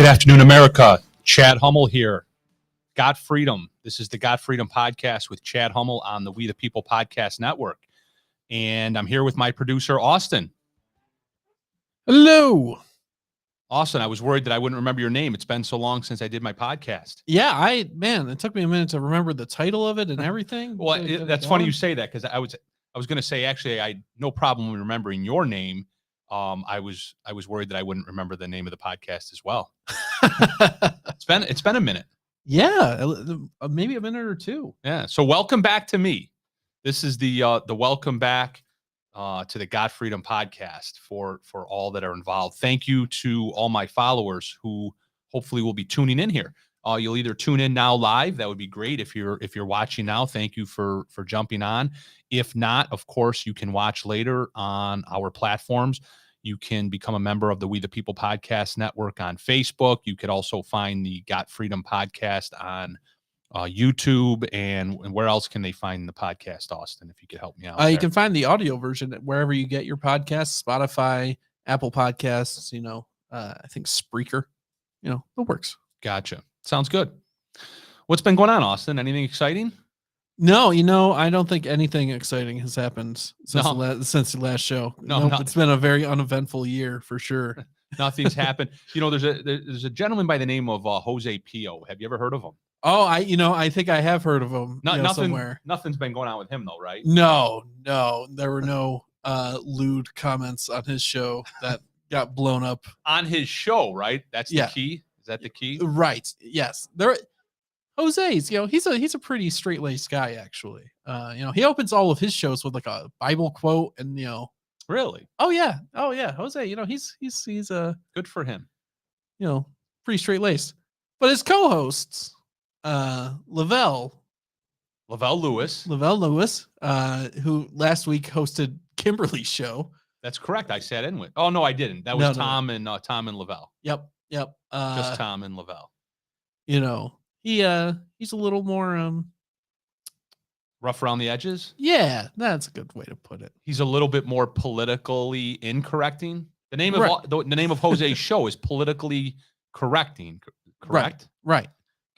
afternoon, America. Chad Hummel here. Got Freedom. This is the Got Freedom podcast with Chad Hummel on the We the People podcast network. And I'm here with my producer, Austin. Hello. Austin, I was worried that I wouldn't remember your name. It's been so long since I did my podcast. Yeah, it took me a minute to remember the title of it and everything. Well, that's funny you say that, because I was going to say, actually, I had no problem with remembering your name. I was worried that I wouldn't remember the name of the podcast as well. It's been a minute. Yeah, maybe a minute or two. Yeah. So welcome back to me. This is the welcome back to the Got Freedom podcast for all that are involved. Thank you to all my followers who hopefully will be tuning in here. You'll either tune in now live. That would be great if you're watching now. Thank you for jumping on. If not, of course, you can watch later on our platforms. You can become a member of the We the People podcast network on Facebook. You could also find the Got Freedom podcast on YouTube. And where else can they find the podcast, Austin, if you could help me out? You can find the audio version wherever you get your podcasts, Spotify, Apple Podcasts, I think Spreaker, it works. Gotcha. Sounds good. What's been going on, Austin? Anything exciting? No, I don't think anything exciting has happened since the last show. No, it's been a very uneventful year for sure. Nothing's happened. There's a gentleman by the name of Jose Pio. Have you ever heard of him? Oh, I think I have heard of him. Somewhere. Nothing's been going on with him though, right? No, there were no lewd comments on his show that got blown up. On his show, right? That's the key. Is that the key? Right. Yes. Jose's, he's a pretty straight-laced guy, actually. He opens all of his shows with like a Bible quote, and Really? Oh yeah, Jose. He's good for him. Pretty straight-laced. But his co-hosts, Lavelle Lewis, who last week hosted Kimberly's show. That's correct. I sat in with. Oh no, I didn't. That was Tom and Lavelle. Yep. Just Tom and Lavelle. He's a little more rough around the edges. Yeah, that's a good way to put it. He's a little bit more politically incorrecting. The name of the name of Jose's show is Politically Correcting. Correct. Right.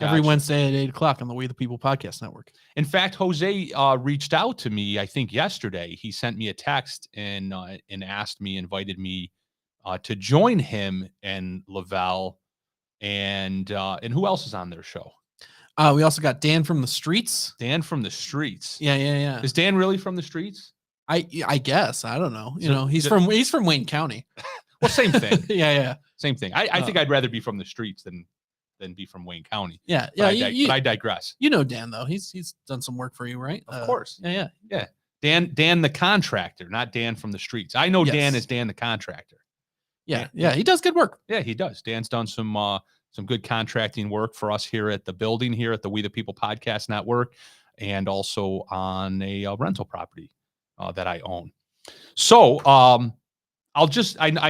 Gotcha. Every Wednesday at 8:00 on the We the People podcast network. In fact, Jose reached out to me, I think yesterday. He sent me a text and invited me to join him and Lavelle and who else is on their show? We also got Dan from the Streets. Dan from the Streets. Yeah. Is Dan really from the streets? I guess. I don't know. He's from Wayne County. Well, same thing. Yeah. Same thing. I think I'd rather be from the streets than be from Wayne County. Yeah. But I digress. Dan though. He's done some work for you, right? Of course. Yeah. Dan the contractor, not Dan from the streets. I know. Yes. Dan is Dan the contractor. Yeah. He does good work. Yeah, he does. Dan's done some good contracting work for us here at the building here at the We the People podcast network, and also on a rental property that I own. So I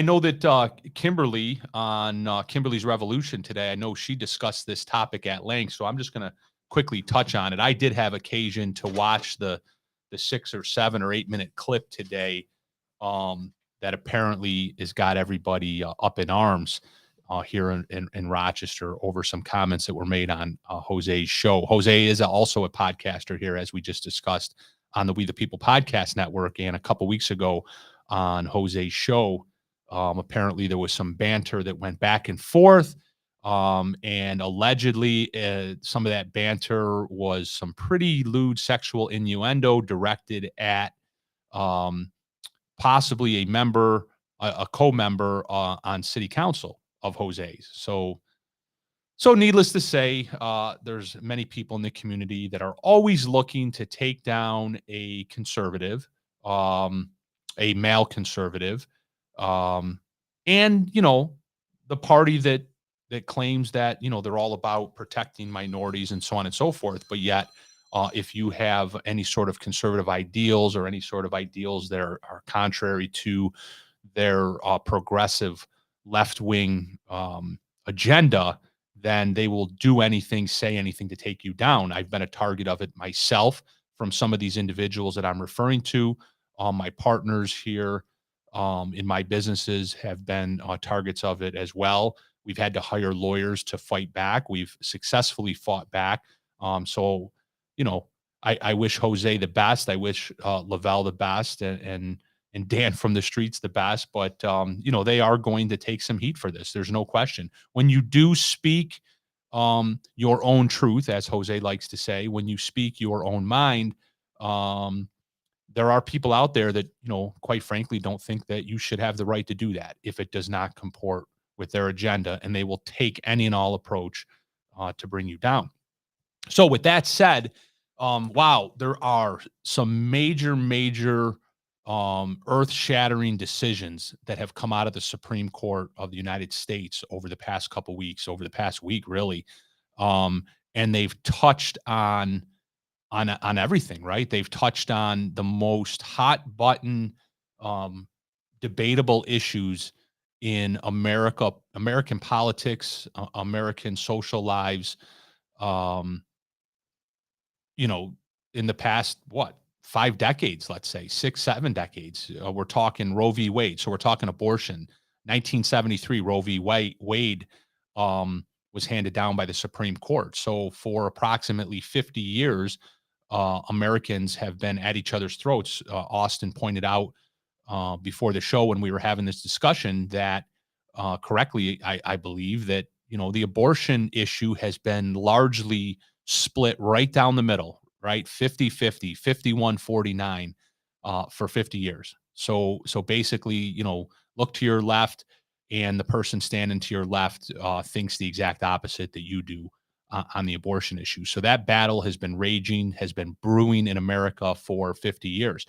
know that Kimberly on Kimberly's Revolution today, I know she discussed this topic at length, so I'm just going to quickly touch on it. I did have occasion to watch the 6 or 7 or 8 minute clip today that apparently has got everybody up in arms here in Rochester over some comments that were made on Jose's show. Jose is also a podcaster here, as we just discussed, on the We the People podcast network. And a couple weeks ago on Jose's show, apparently there was some banter that went back and forth. And allegedly some of that banter was some pretty lewd sexual innuendo directed at possibly a co-member on city council of Jose's. So needless to say, there's many people in the community that are always looking to take down a conservative, a male conservative, and the party that claims that they're all about protecting minorities and so on and so forth. But yet, if you have any sort of conservative ideals or any sort of ideals that are contrary to their progressive left-wing agenda, then they will do anything, say anything to take you down. I've been a target of it myself from some of these individuals that I'm referring to. My partners here in my businesses have been targets of it as well. We've had to hire lawyers to fight back. We've successfully fought back. So, you know, I wish Jose the best. I wish Lavelle the best, and Dan from the streets the best. But you know, they are going to take some heat for this. There's no question. When you do speak your own truth, as Jose likes to say, when you speak your own mind, um, there are people out there that, you know, quite frankly, don't think that you should have the right to do that if it does not comport with their agenda, and they will take any and all approach to bring you down. So, with that said, wow, there are some major, earth-shattering decisions that have come out of the Supreme Court of the United States over the past couple weeks, over the past week, really, and they've touched on everything, right? They've touched on the most hot button, um, debatable issues in American politics, American social lives. Um, you know, in the past, what, 5 decades, let's say 6, 7 decades. We're talking Roe v. Wade. So we're talking abortion. 1973, Roe v. Wade was handed down by the Supreme Court. So for approximately 50 years, Americans have been at each other's throats. Austin pointed out before the show when we were having this discussion that correctly, I believe that, you know, the abortion issue has been largely split right down the middle, right? 50-50, 51-49 for 50 years. So basically, you know, look to your left and the person standing to your left thinks the exact opposite that you do on the abortion issue. So that battle has been raging, has been brewing in America for 50 years.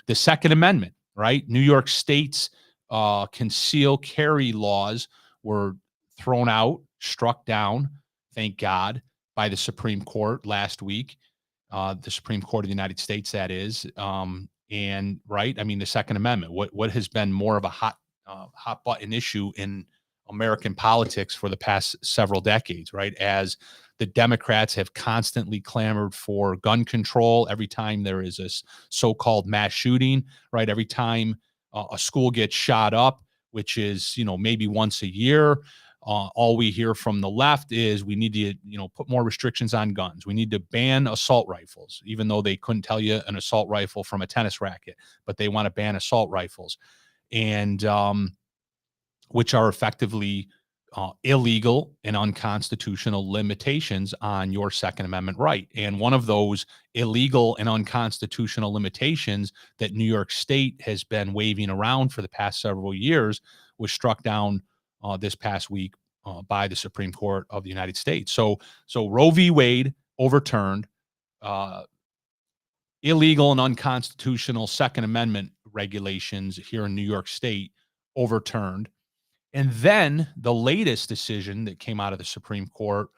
The Second Amendment, right? New York State's conceal carry laws were thrown out, struck down, thank God, by the Supreme Court last week. The Supreme Court of the United States, that is. And right, I mean, the Second Amendment. What has been more of a hot button issue in American politics for the past several decades, right? As the Democrats have constantly clamored for gun control every time there is a so-called mass shooting, right? Every time a school gets shot up, which is, you know, maybe once a year, all we hear from the left is we need to, you know, put more restrictions on guns. We need to ban assault rifles, even though they couldn't tell you an assault rifle from a tennis racket, but they want to ban assault rifles. And which are effectively illegal and unconstitutional limitations on your Second Amendment right. And one of those illegal and unconstitutional limitations that New York State has been waving around for the past several years was struck down this past week by the Supreme Court of the United States. So Roe v. Wade overturned, uh, illegal and unconstitutional Second Amendment regulations here in New York State overturned. And then the latest decision that came out of the Supreme Court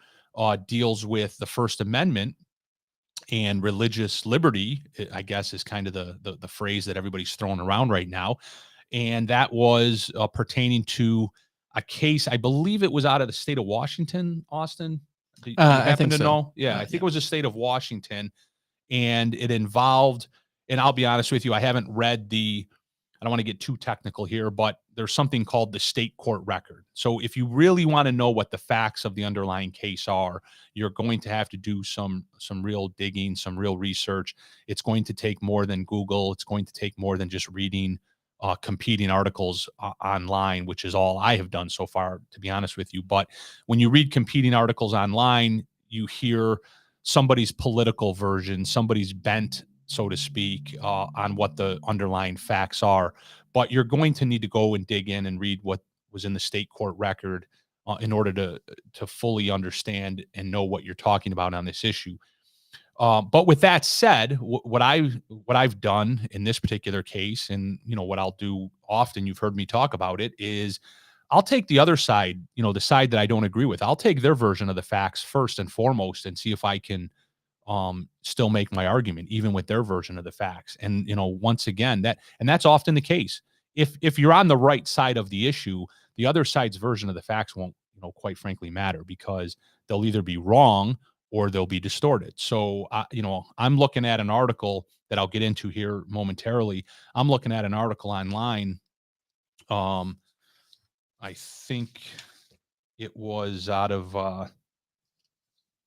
deals with the First Amendment and religious liberty, I guess is kind of the phrase that everybody's throwing around right now. And that was pertaining to a case, I believe it was out of the state of Washington, Austin. Do you I happen think to so. know? Yeah, I think it was the state of Washington. And it involved, and I'll be honest with you, I haven't read I don't want to get too technical here, but there's something called the state court record. So if you really want to know what the facts of the underlying case are, you're going to have to do some real digging, some real research. It's going to take more than Google. It's going to take more than just reading competing articles online, which is all I have done so far, to be honest with you. But when you read competing articles online, you hear somebody's political version, somebody's bent, so to speak, on what the underlying facts are. But you're going to need to go and dig in and read what was in the state court record in order to fully understand and know what you're talking about on this issue. But with that said, what I've done in this particular case, and you know what I'll do often, you've heard me talk about it, is I'll take the other side, you know, the side that I don't agree with. I'll take their version of the facts first and foremost, and see if I can still make my argument, even with their version of the facts. And you know, once again, that's often the case. If you're on the right side of the issue, the other side's version of the facts won't, you know, quite frankly matter, because they'll either be wrong or they'll be distorted. So, you know, I'm looking at an article that I'll get into here momentarily. I'm looking at an article online. I think It was out of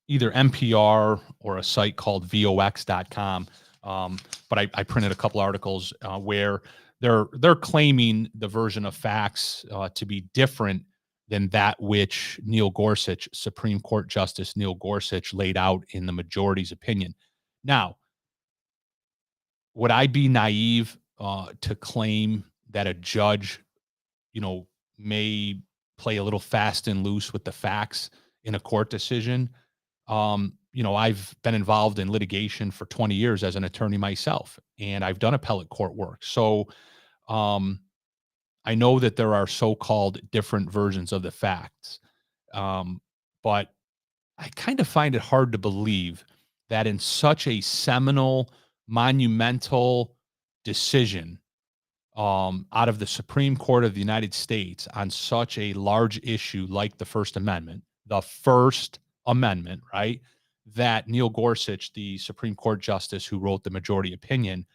either NPR or a site called vox.com. But I printed a couple articles where they're claiming the version of facts to be different than that which Neil Gorsuch, Supreme Court Justice Neil Gorsuch, laid out in the majority's opinion. Now, would I be naive to claim that a judge, you know, may play a little fast and loose with the facts in a court decision? I've been involved in litigation for 20 years as an attorney myself, and I've done appellate court work. So um, I know that there are so-called different versions of the facts. But I kind of find it hard to believe that in such a seminal, monumental decision out of the Supreme Court of the United States on such a large issue like the First Amendment, right? That Neil Gorsuch, the Supreme Court justice who wrote the majority opinion,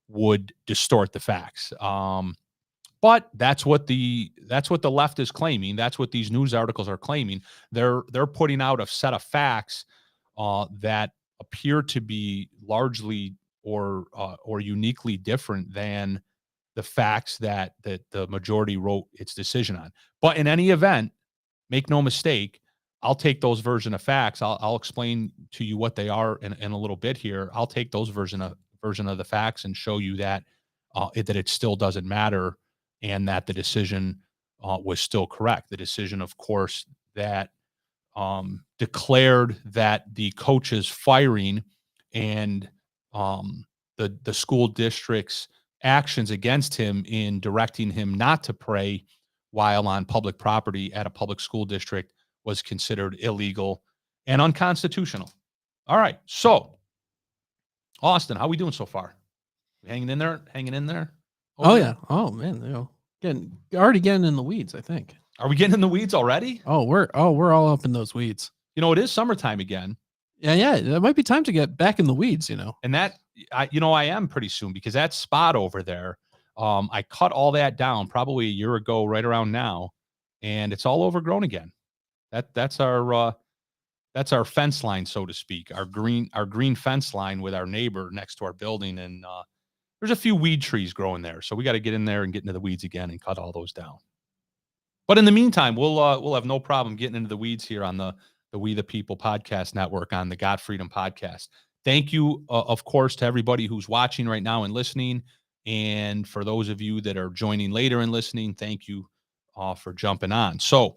would distort the facts. But that's what the left is claiming. That's what these news articles are claiming. They're putting out a set of facts that appear to be largely or uniquely different than the facts that the majority wrote its decision on. But in any event, make no mistake, I'll take those version of facts. I'll explain to you what they are in a little bit here. I'll take those version of the facts and show you that that it still doesn't matter and that the decision was still correct. The decision, of course, that declared that the coach's firing and the school district's actions against him in directing him not to pray while on public property at a public school district was considered illegal and unconstitutional. All right. So, Austin, how we doing so far? We hanging in there? Hanging in there? Oh yeah. Oh man, already getting in the weeds, I think. Are we getting in the weeds already? We're all up in those weeds. It is summertime again. Yeah. It might be time to get back in the weeds, And that I am pretty soon, because that spot over there, I cut all that down probably a year ago, right around now, and it's all overgrown again. That's our fence line, so to speak, our green fence line with our neighbor next to our building, and there's a few weed trees growing there, so we got to get in there and get into the weeds again and cut all those down. But in the meantime, we'll have no problem getting into the weeds here on the We the People podcast network on the God Freedom podcast. Thank you, of course, to everybody who's watching right now and listening. And for those of you that are joining later and listening, thank you for jumping on. So,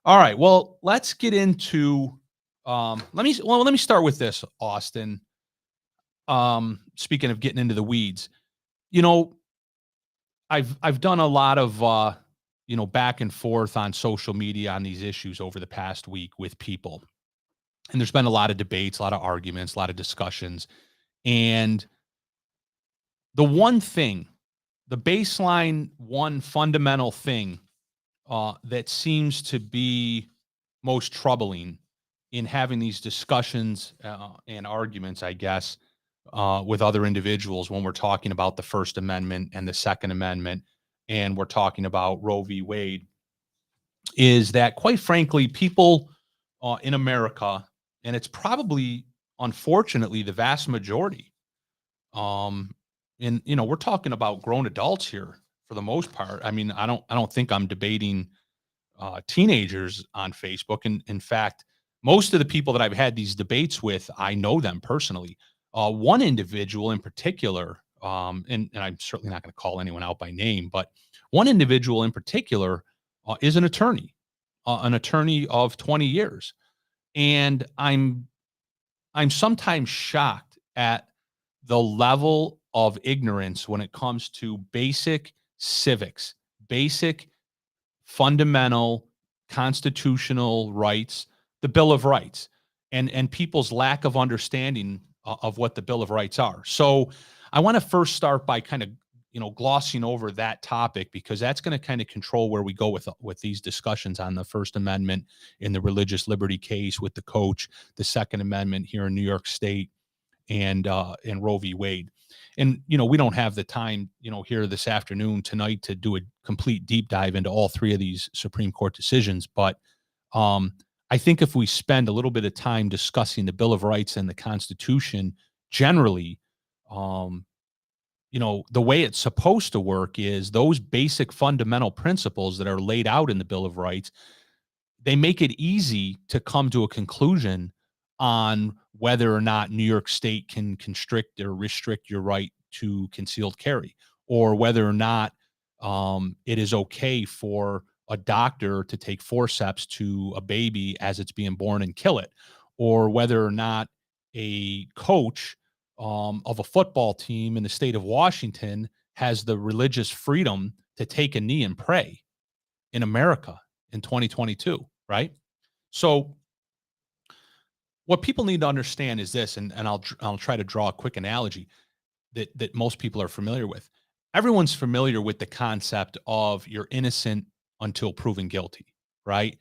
all right, well, let's get into, let me start with this, Austin. Speaking of getting into the weeds, I've done a lot of, back and forth on social media on these issues over the past week with people. And there's been a lot of debates, a lot of arguments, a lot of discussions. And the baseline, one fundamental thing that seems to be most troubling in having these discussions and arguments, I guess, with other individuals when we're talking about the First Amendment and the Second Amendment, and we're talking about Roe v. Wade, is that, quite frankly, people in America, and it's probably, unfortunately, the vast majority, and we're talking about grown adults here for the most part. I mean, I don't think I'm debating teenagers on Facebook. And in fact, most of the people that I've had these debates with, I know them personally. One individual in particular, and I'm certainly not going to call anyone out by name, but one individual in particular is an attorney of 20 years. And I'm sometimes shocked at the level of ignorance when it comes to basic civics, basic fundamental constitutional rights, the Bill of Rights, and people's lack of understanding of what the Bill of Rights are. So I want to first start by kind of glossing over that topic, because that's going to kind of control where we go with these discussions on the First Amendment in the religious liberty case with the coach, the Second Amendment here in New York State, and Roe v. Wade. And we don't have the time here this afternoon tonight to do a complete deep dive into all three of these Supreme Court decisions, but I think if we spend a little bit of time discussing the Bill of Rights and the Constitution generally, um, the way it's supposed to work is those basic fundamental principles that are laid out in the Bill of Rights, they make it easy to come to a conclusion on whether or not New York State can constrict or restrict your right to concealed carry, or whether or not it is okay for a doctor to take forceps to a baby as it's being born and kill it, or whether or not a coach of a football team in the state of Washington has the religious freedom to take a knee and pray in America in 2022, right? So what people need to understand is this, and I'll try to draw a quick analogy that most people are familiar with. Everyone's familiar with the concept of you're innocent until proven guilty, right?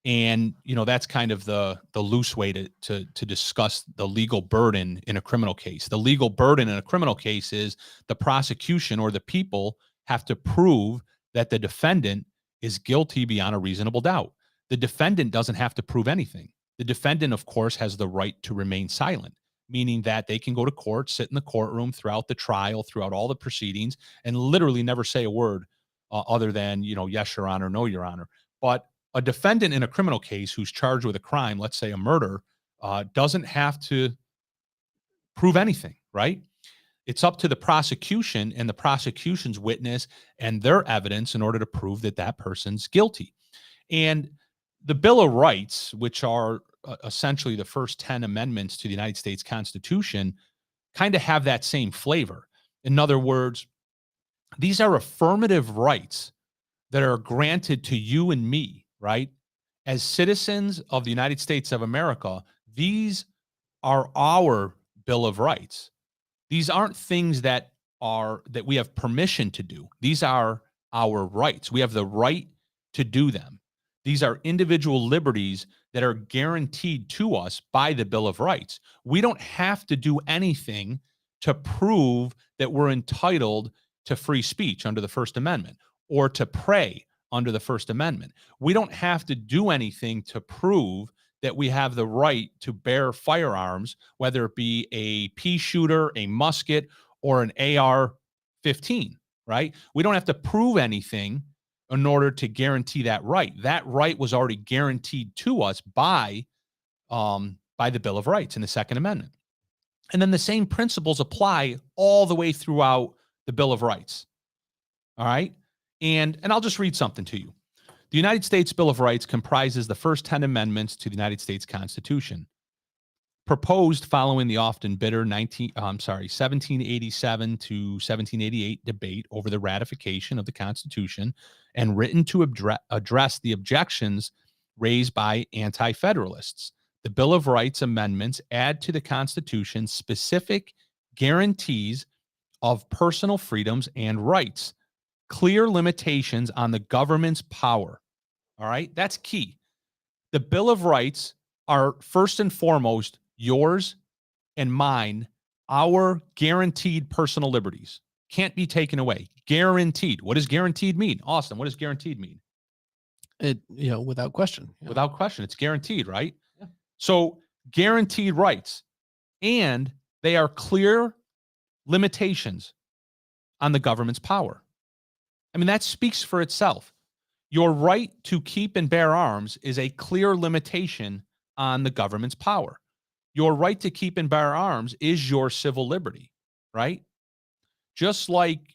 And that's kind of the loose way to discuss the legal burden in a criminal case. The legal burden in a criminal case is the prosecution or the people have to prove that the defendant is guilty beyond a reasonable doubt. The defendant doesn't have to prove anything. The defendant, of course, has the right to remain silent, meaning that they can go to court, sit in the courtroom throughout the trial, throughout all the proceedings, and literally never say a word other than, yes, Your Honor, no, Your Honor. But a defendant in a criminal case who's charged with a crime, let's say a murder, doesn't have to prove anything, right? It's up to the prosecution and the prosecution's witness and their evidence in order to prove that that person's guilty. And the Bill of Rights, which are essentially the first 10 amendments to the United States Constitution, kind of have that same flavor. In other words, these are affirmative rights that are granted to you and me, right? As citizens of the United States of America, these are our Bill of Rights. These aren't things that we have permission to do. These are our rights. We have the right to do them. These are individual liberties that are guaranteed to us by the Bill of Rights. We don't have to do anything to prove that we're entitled to free speech under the First Amendment or to pray under the First Amendment. We don't have to do anything to prove that we have the right to bear firearms, whether it be a pea shooter, a musket, or an AR-15, right? We don't have to prove anything in order to guarantee that right. That right was already guaranteed to us by the Bill of Rights in the Second Amendment. And then the same principles apply all the way throughout the Bill of Rights. All right? And I'll just read something to you. The United States Bill of Rights comprises the first 10 amendments to the United States Constitution, proposed following the often bitter 1787 to 1788 debate over the ratification of the Constitution, and written to address the objections raised by anti-federalists. The Bill of Rights amendments add to the Constitution specific guarantees of personal freedoms and rights, clear limitations on the government's power. All right, that's key. The Bill of Rights are first and foremost yours and mine, our guaranteed personal liberties. Can't be taken away. Guaranteed. What does guaranteed mean? Austin, what does guaranteed mean? Without question. Without question. It's guaranteed, right? Yeah. So guaranteed rights. And they are clear limitations on the government's power. I mean, that speaks for itself. Your right to keep and bear arms is a clear limitation on the government's power. Your right to keep and bear arms is your civil liberty, right? Just like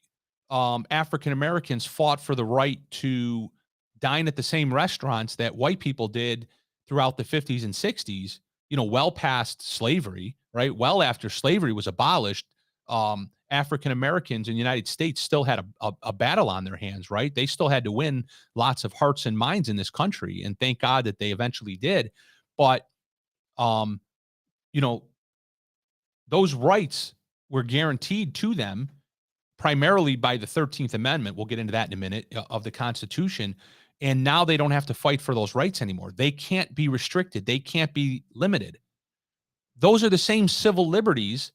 African Americans fought for the right to dine at the same restaurants that white people did throughout the 50s and 60s, well past slavery, right? Well after slavery was abolished, African Americans in the United States still had a battle on their hands, right? They still had to win lots of hearts and minds in this country, and thank God that they eventually did. But, those rights were guaranteed to them primarily by the 13th Amendment. We'll get into that in a minute, of the Constitution. And now they don't have to fight for those rights anymore. They can't be restricted. They can't be limited. Those are the same civil liberties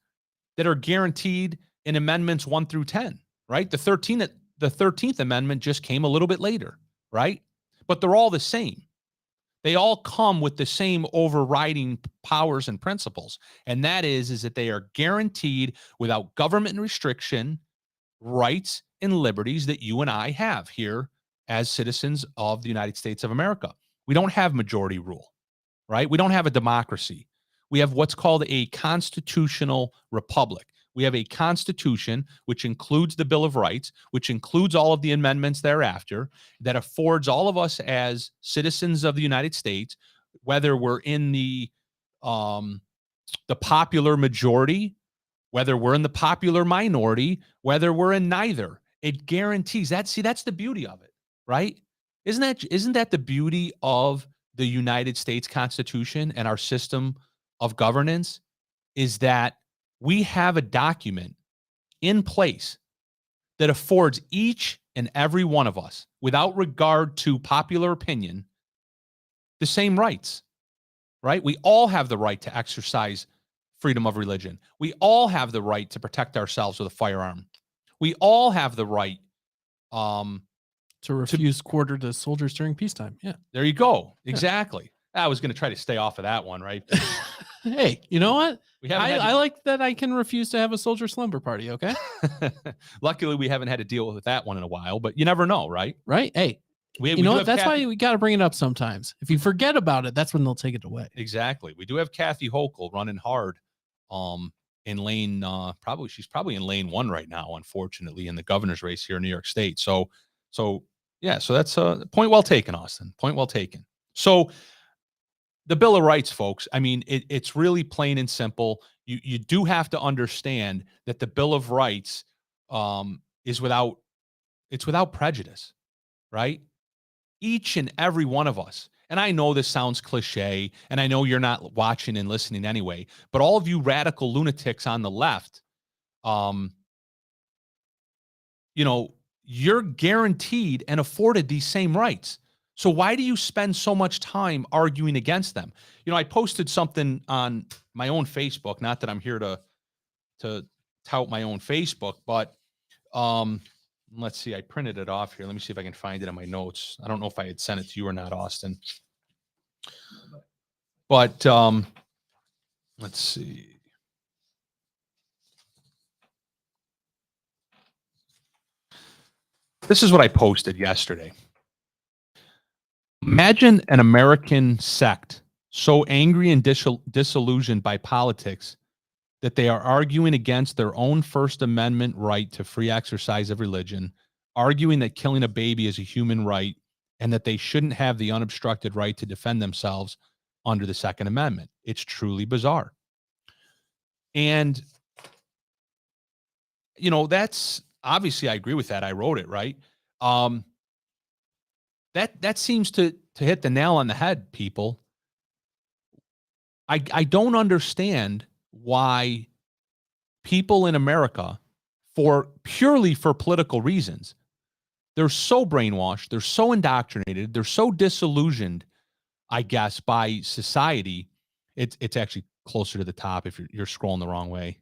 that are guaranteed in amendments 1 through 10, right? The 13th Amendment just came a little bit later, right? But they're all the same. They all come with the same overriding powers and principles. And that is that they are guaranteed without government restriction rights and liberties that you and I have here as citizens of the United States of America. We don't have majority rule, right? We don't have a democracy. We have what's called a constitutional republic. We have a constitution, which includes the Bill of Rights, which includes all of the amendments thereafter, that affords all of us as citizens of the United States, whether we're in the popular majority, whether we're in the popular minority, whether we're in neither. It guarantees that. See, that's the beauty of it, right? Isn't that the beauty of the United States Constitution and our system of governance? Is that we have a document in place that affords each and every one of us, without regard to popular opinion, the same rights, right? We all have the right to exercise freedom of religion. We all have the right to protect ourselves with a firearm. We all have the right to refuse quarter to soldiers during peacetime. Yeah. There you go. Exactly. I was going to try to stay off of that one, right? Hey, you know what? I like that I can refuse to have a soldier slumber party, okay? Luckily, we haven't had to deal with that one in a while, but you never know, right? Right. Hey, you know what? That's why we got to bring it up sometimes. If you forget about it, that's when they'll take it away. Exactly. We do have Kathy Hochul running hard in lane, she's probably in lane 1 right now, unfortunately, in the governor's race here in New York State. So that's a point well taken, Austin. Point well taken. So the Bill of Rights, folks, I mean, it's really plain and simple. You do have to understand that the Bill of Rights is without prejudice, right? Each and every one of us. And I know this sounds cliche, and I know you're not watching and listening anyway, but all of you radical lunatics on the left, you're guaranteed and afforded these same rights. So why do you spend so much time arguing against them? I posted something on my own Facebook, not that I'm here to tout my own Facebook, but let's see, I printed it off here. Let me see if I can find it in my notes. I don't know if I had sent it to you or not, Austin. But let's see. This is what I posted yesterday. Imagine an American sect so angry and disillusioned by politics that they are arguing against their own First Amendment right to free exercise of religion, arguing that killing a baby is a human right, and that they shouldn't have the unobstructed right to defend themselves under the Second Amendment. It's truly bizarre. And, that's obviously, I agree with that. I wrote it, right? That seems to hit the nail on the head, people. I don't understand why people in America, purely for political reasons, they're so brainwashed, they're so indoctrinated, they're so disillusioned, I guess, by society. It's actually closer to the top if you're scrolling the wrong way.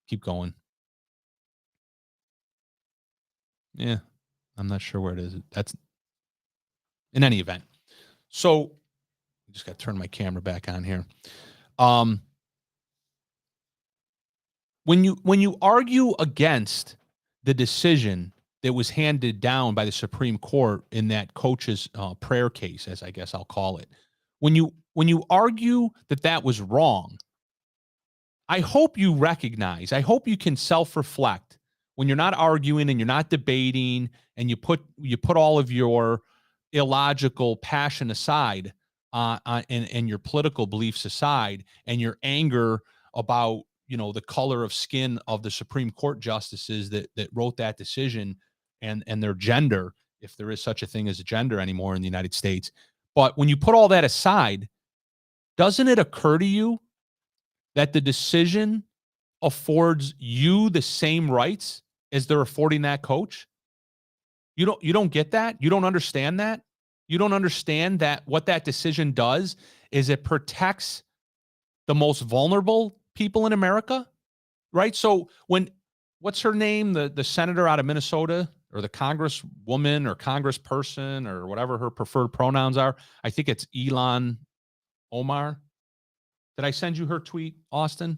Keep going. Yeah, I'm not sure where it is. That's in any event. So I just got to turn my camera back on here. When you argue against the decision that was handed down by the Supreme Court in that coach's prayer case, as I guess I'll call it, when you argue that was wrong, I hope you recognize, I hope you can self-reflect when you're not arguing and you're not debating, and you put all of your illogical passion aside, and your political beliefs aside, and your anger about the color of skin of the Supreme Court justices that wrote that decision, and their gender, if there is such a thing as a gender anymore in the United States. But when you put all that aside, doesn't it occur to you that the decision affords you the same rights as they're affording that coach? You don't get that? You don't understand that? You don't understand that what that decision does is it protects the most vulnerable people in America, right? So what's her name? The senator out of Minnesota, or the congresswoman or congressperson or whatever her preferred pronouns are. I think it's Elon Omar. Did I send you her tweet, Austin?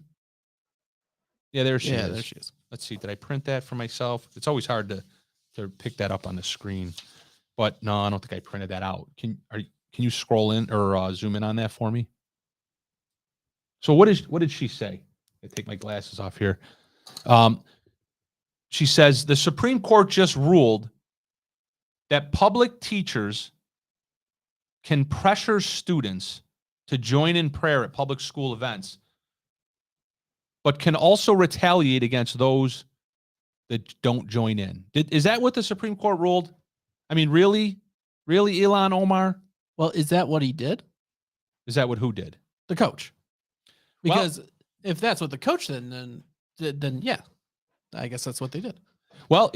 Yeah, there she is. There she is. Let's see. Did I print that for myself? It's always hard to pick that up on the screen. But no, I don't think I printed that out. Can you scroll in or zoom in on that for me? So what did she say? I take my glasses off here. She says the Supreme Court just ruled that public teachers can pressure students to join in prayer at public school events, but can also retaliate against those that don't join in. Is that what the Supreme Court ruled? I mean, really, Elon Omar? Well, is that what he did? Is that what who did? The coach. Because if that's what the coach did, then yeah, I guess that's what they did. Well,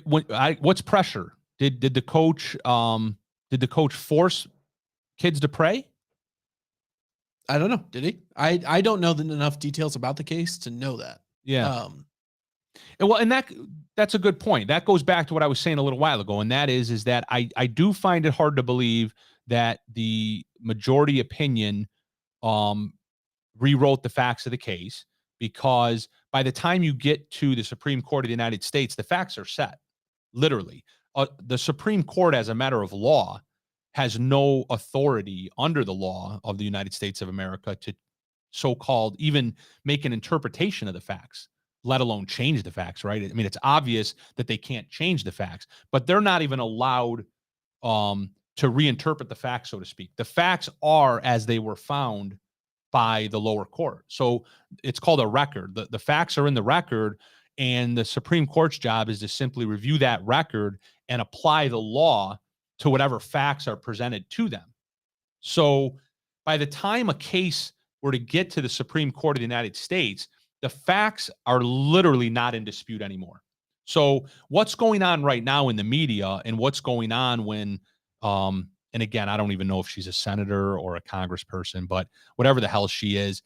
what's pressure? Did the coach force kids to pray? I don't know. Did he? I don't know enough details about the case to know that. Yeah. And that's a good point. That goes back to what I was saying a little while ago, and that is that I do find it hard to believe that the majority opinion rewrote the facts of the case, because by the time you get to the Supreme Court of the United States, the facts are set, literally. The Supreme Court, as a matter of law, has no authority under the law of the United States of America to so-called even make an interpretation of the facts, let alone change the facts, right? I mean, it's obvious that they can't change the facts, but they're not even allowed to reinterpret the facts, so to speak. The facts are as they were found by the lower court. So it's called a record. The facts are in the record, and the Supreme Court's job is to simply review that record and apply the law to whatever facts are presented to them. So by the time a case were to get to the Supreme Court of the United States, the facts are literally not in dispute anymore. So what's going on right now in the media, and what's going on when, and again, I don't even know if she's a senator or a congressperson, but whatever the hell she is,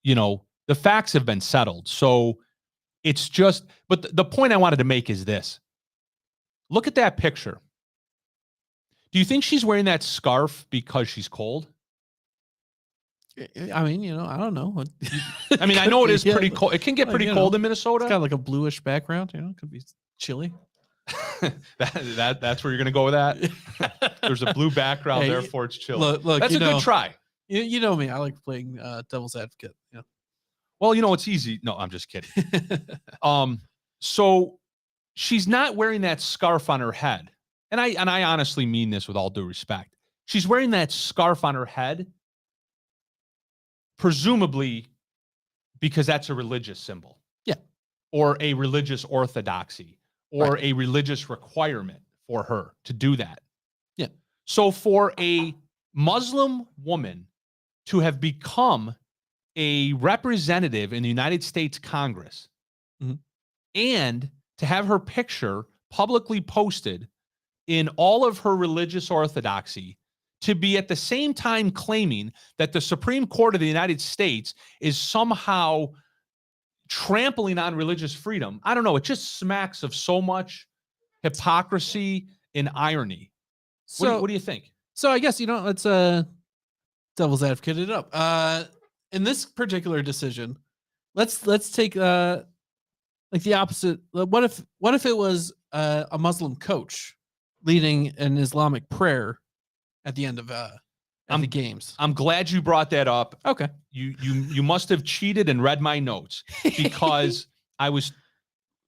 the facts have been settled. So it's just, but the point I wanted to make is this. Look at that picture. Do you think she's wearing that scarf because she's cold? I mean, I don't know. I mean, I know it is pretty cold. It can get pretty cold in Minnesota. It's got like a bluish background, it could be chilly. That's where you're going to go with that? There's a blue background, therefore it's chilly. Look, that's a good try. You know me. I like playing devil's advocate. Yeah. Well, it's easy. No, I'm just kidding. So she's not wearing that scarf on her head. And I honestly mean this with all due respect. She's wearing that scarf on her head, presumably because that's a religious symbol. Yeah. Or a religious orthodoxy, or a religious requirement for her to do that. Yeah. So for a Muslim woman to have become a representative in the United States Congress, and to have her picture publicly posted in all of her religious orthodoxy, to be at the same time claiming that the Supreme Court of the United States is somehow trampling on religious freedom. I don't know. It just smacks of so much hypocrisy and irony. So, what do you think? So I guess, let's devil's advocate it up. In this particular decision, let's take like the opposite. What if it was a Muslim coach leading an Islamic prayer at the end of the games? I'm glad you brought that up. Okay. You must have cheated and read my notes, because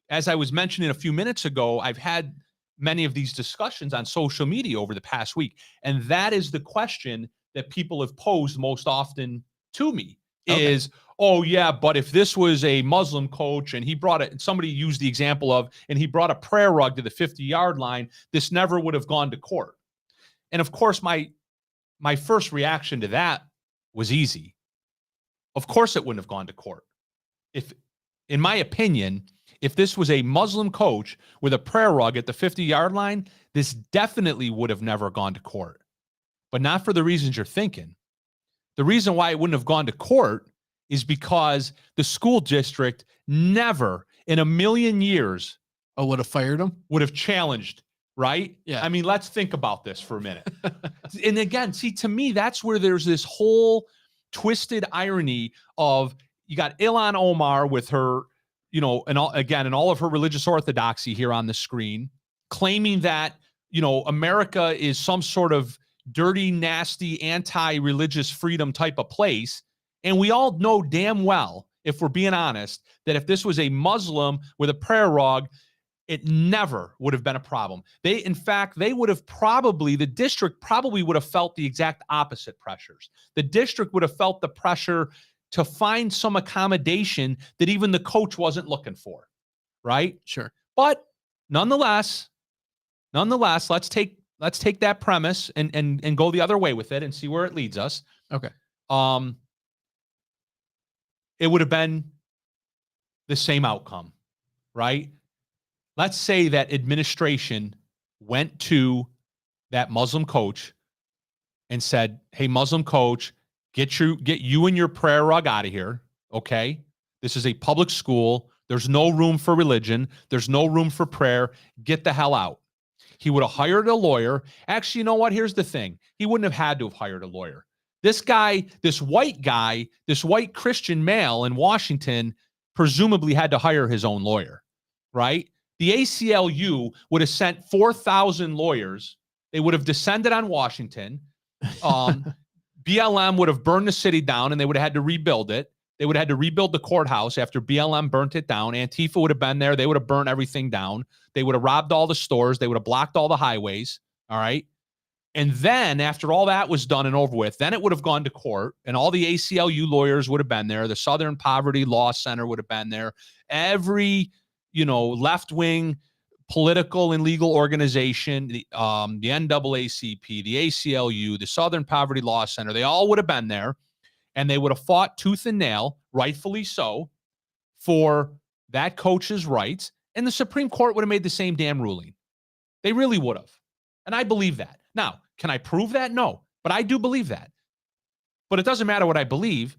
as I was mentioning a few minutes ago, I've had many of these discussions on social media over the past week. And that is the question that people have posed most often to me is, oh yeah, but if this was a Muslim coach and he brought it, and somebody used the example of, and he brought a prayer rug to the 50-yard line, this never would have gone to court. And of course, my first reaction to that was easy. Of course it wouldn't have gone to court. In my opinion, if this was a Muslim coach with a prayer rug at the 50-yard line, this definitely would have never gone to court. But not for the reasons you're thinking. The reason why it wouldn't have gone to court is because the school district never in a million years Oh, would have fired him? would have challenged, right? Yeah. I mean, let's think about this for a minute. And again, see, to me, that's where there's this whole twisted irony of you got Ilhan Omar with her, and all of her religious orthodoxy here on the screen, claiming that, America is some sort of dirty, nasty, anti-religious freedom type of place. And we all know damn well, if we're being honest, that if this was a Muslim with a prayer rug, it never would have been a problem. In fact, the district probably would have felt the exact opposite pressures. The district would have felt the pressure to find some accommodation that even the coach wasn't looking for, right? Sure. But nonetheless, let's take that premise and go the other way with it and see where it leads us. Okay. It would have been the same outcome, right? Let's say that administration went to that Muslim coach and said, "Hey, Muslim coach, get you and your prayer rug out of here, okay? This is a public school. There's no room for religion. There's no room for prayer. Get the hell out." He would have hired a lawyer. Actually, you know what? Here's the thing. He wouldn't have had to have hired a lawyer. This white Christian male in Washington presumably had to hire his own lawyer, right? The ACLU would have sent 4,000 lawyers. They would have descended on Washington. BLM would have burned the city down, and they would have had to rebuild it. They would have had to rebuild the courthouse after BLM burnt it down. Antifa would have been there. They would have burned everything down. They would have robbed all the stores. They would have blocked all the highways. All right. And then after all that was done and over with, then it would have gone to court, and all the ACLU lawyers would have been there. The Southern Poverty Law Center would have been there. Every left-wing political and legal organization, the NAACP, the ACLU, the Southern Poverty Law Center, they all would have been there, and they would have fought tooth and nail, rightfully so, for that coach's rights, and the Supreme Court would have made the same damn ruling. They really would have. And I believe that. Now, can I prove that? No, but I do believe that. But it doesn't matter what I believe.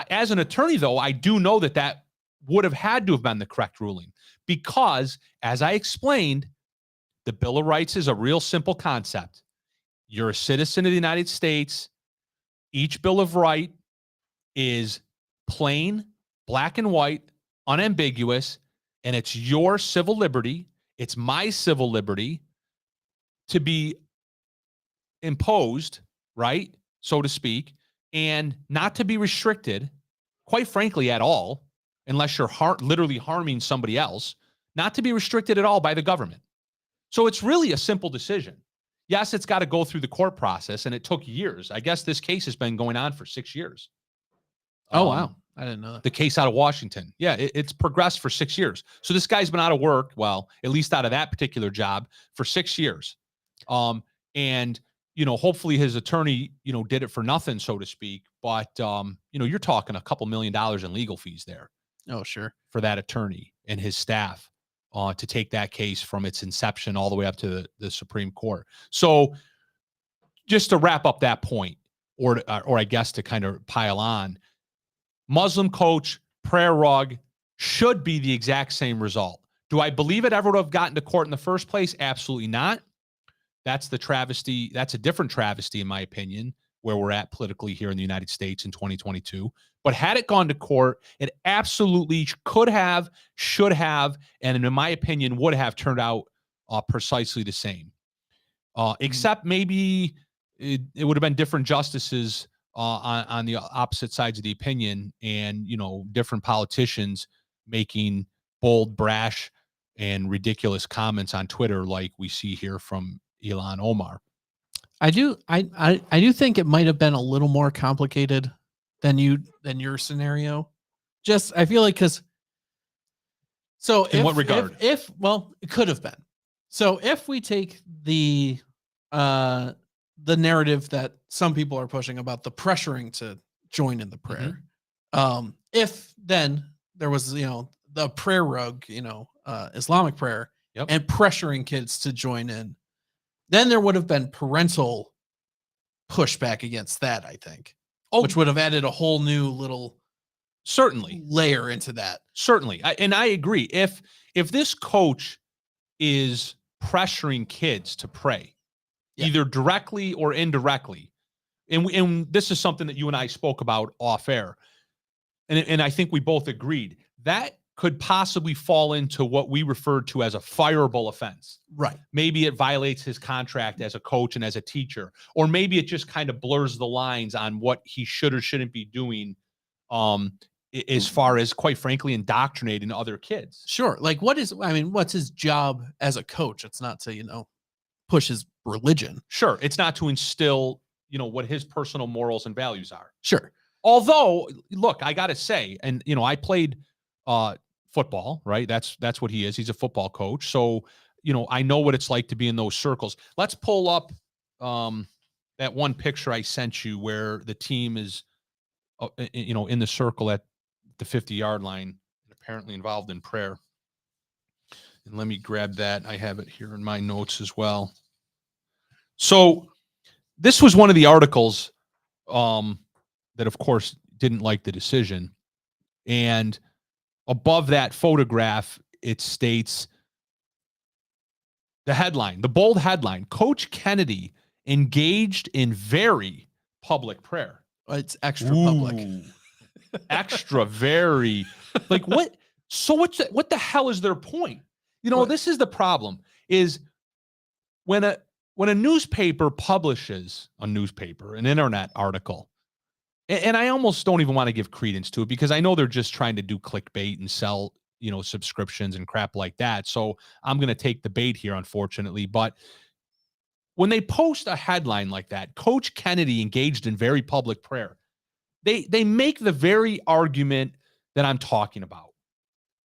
As an attorney, though, I do know that would have had to have been the correct ruling because, as I explained, the Bill of Rights is a real simple concept. You're a citizen of the United States. Each Bill of Rights is plain, black and white, unambiguous, and it's your civil liberty. It's my civil liberty to be imposed, right, so to speak, and not to be restricted, quite frankly, at all, unless you're literally harming somebody else, not to be restricted at all by the government. So it's really a simple decision. Yes, it's got to go through the court process, and it took years. I guess this case has been going on for 6 years. Oh, wow. I didn't know that. The case out of Washington. Yeah, it's progressed for 6 years. So this guy's been out of work, well, at least out of that particular job, for 6 years. And hopefully his attorney, did it for nothing, so to speak. But, you're talking a couple $1 million in legal fees there. Oh, sure. For that attorney and his staff to take that case from its inception all the way up to the Supreme Court. So just to wrap up that point, or I guess to kind of pile on, Muslim coach, prayer rug should be the exact same result. Do I believe it ever would have gotten to court in the first place? Absolutely not. That's the travesty. That's a different travesty, in my opinion, where we're at politically here in the United States in 2022. But had it gone to court, it absolutely could have, should have, and in my opinion, would have turned out precisely the same. Except maybe it would have been different justices on the opposite sides of the opinion, and different politicians making bold, brash, and ridiculous comments on Twitter, like we see here from Ilhan Omar. I do think it might have been a little more complicated than your scenario. Just I feel like in what regard? If it could have been. So if we take the narrative that some people are pushing about the pressuring to join in the prayer, if then there was the prayer rug, Islamic prayer, and pressuring kids to join in, then there would have been parental pushback against that, I think. Which would have added a whole new little Certainly. layer into that. Certainly. And I agree. If this coach is pressuring kids to pray, either directly or indirectly, and this is something that you and I spoke about off air, and I think we both agreed, that could possibly fall into what we referred to as a fireable offense. Right. Maybe it violates his contract as a coach and as a teacher, or maybe it just kind of blurs the lines on what he should or shouldn't be doing, as far as, quite frankly, indoctrinating other kids. Sure. Like, what's his job as a coach? It's not to, push his religion. Sure. It's not to instill, what his personal morals and values are. Sure. Although, look, I got to say, and, I played football, right? That's what he is. He's a football coach. So, I know what it's like to be in those circles. Let's pull up that one picture I sent you where the team is, in the circle at the 50-yard line, apparently involved in prayer. And let me grab that. I have it here in my notes as well. So this was one of the articles that, of course, didn't like the decision. And above that photograph, it states the headline, the bold headline: Coach Kennedy engaged in very public prayer. It's extra public. Extra, very. Like, what? So what the hell is their point? This is the problem, is when a newspaper publishes an internet article, and I almost don't even want to give credence to it because I know they're just trying to do clickbait and sell, subscriptions and crap like that. So I'm going to take the bait here, unfortunately. But when they post a headline like that, Coach Kennedy engaged in very public prayer, they make the very argument that I'm talking about.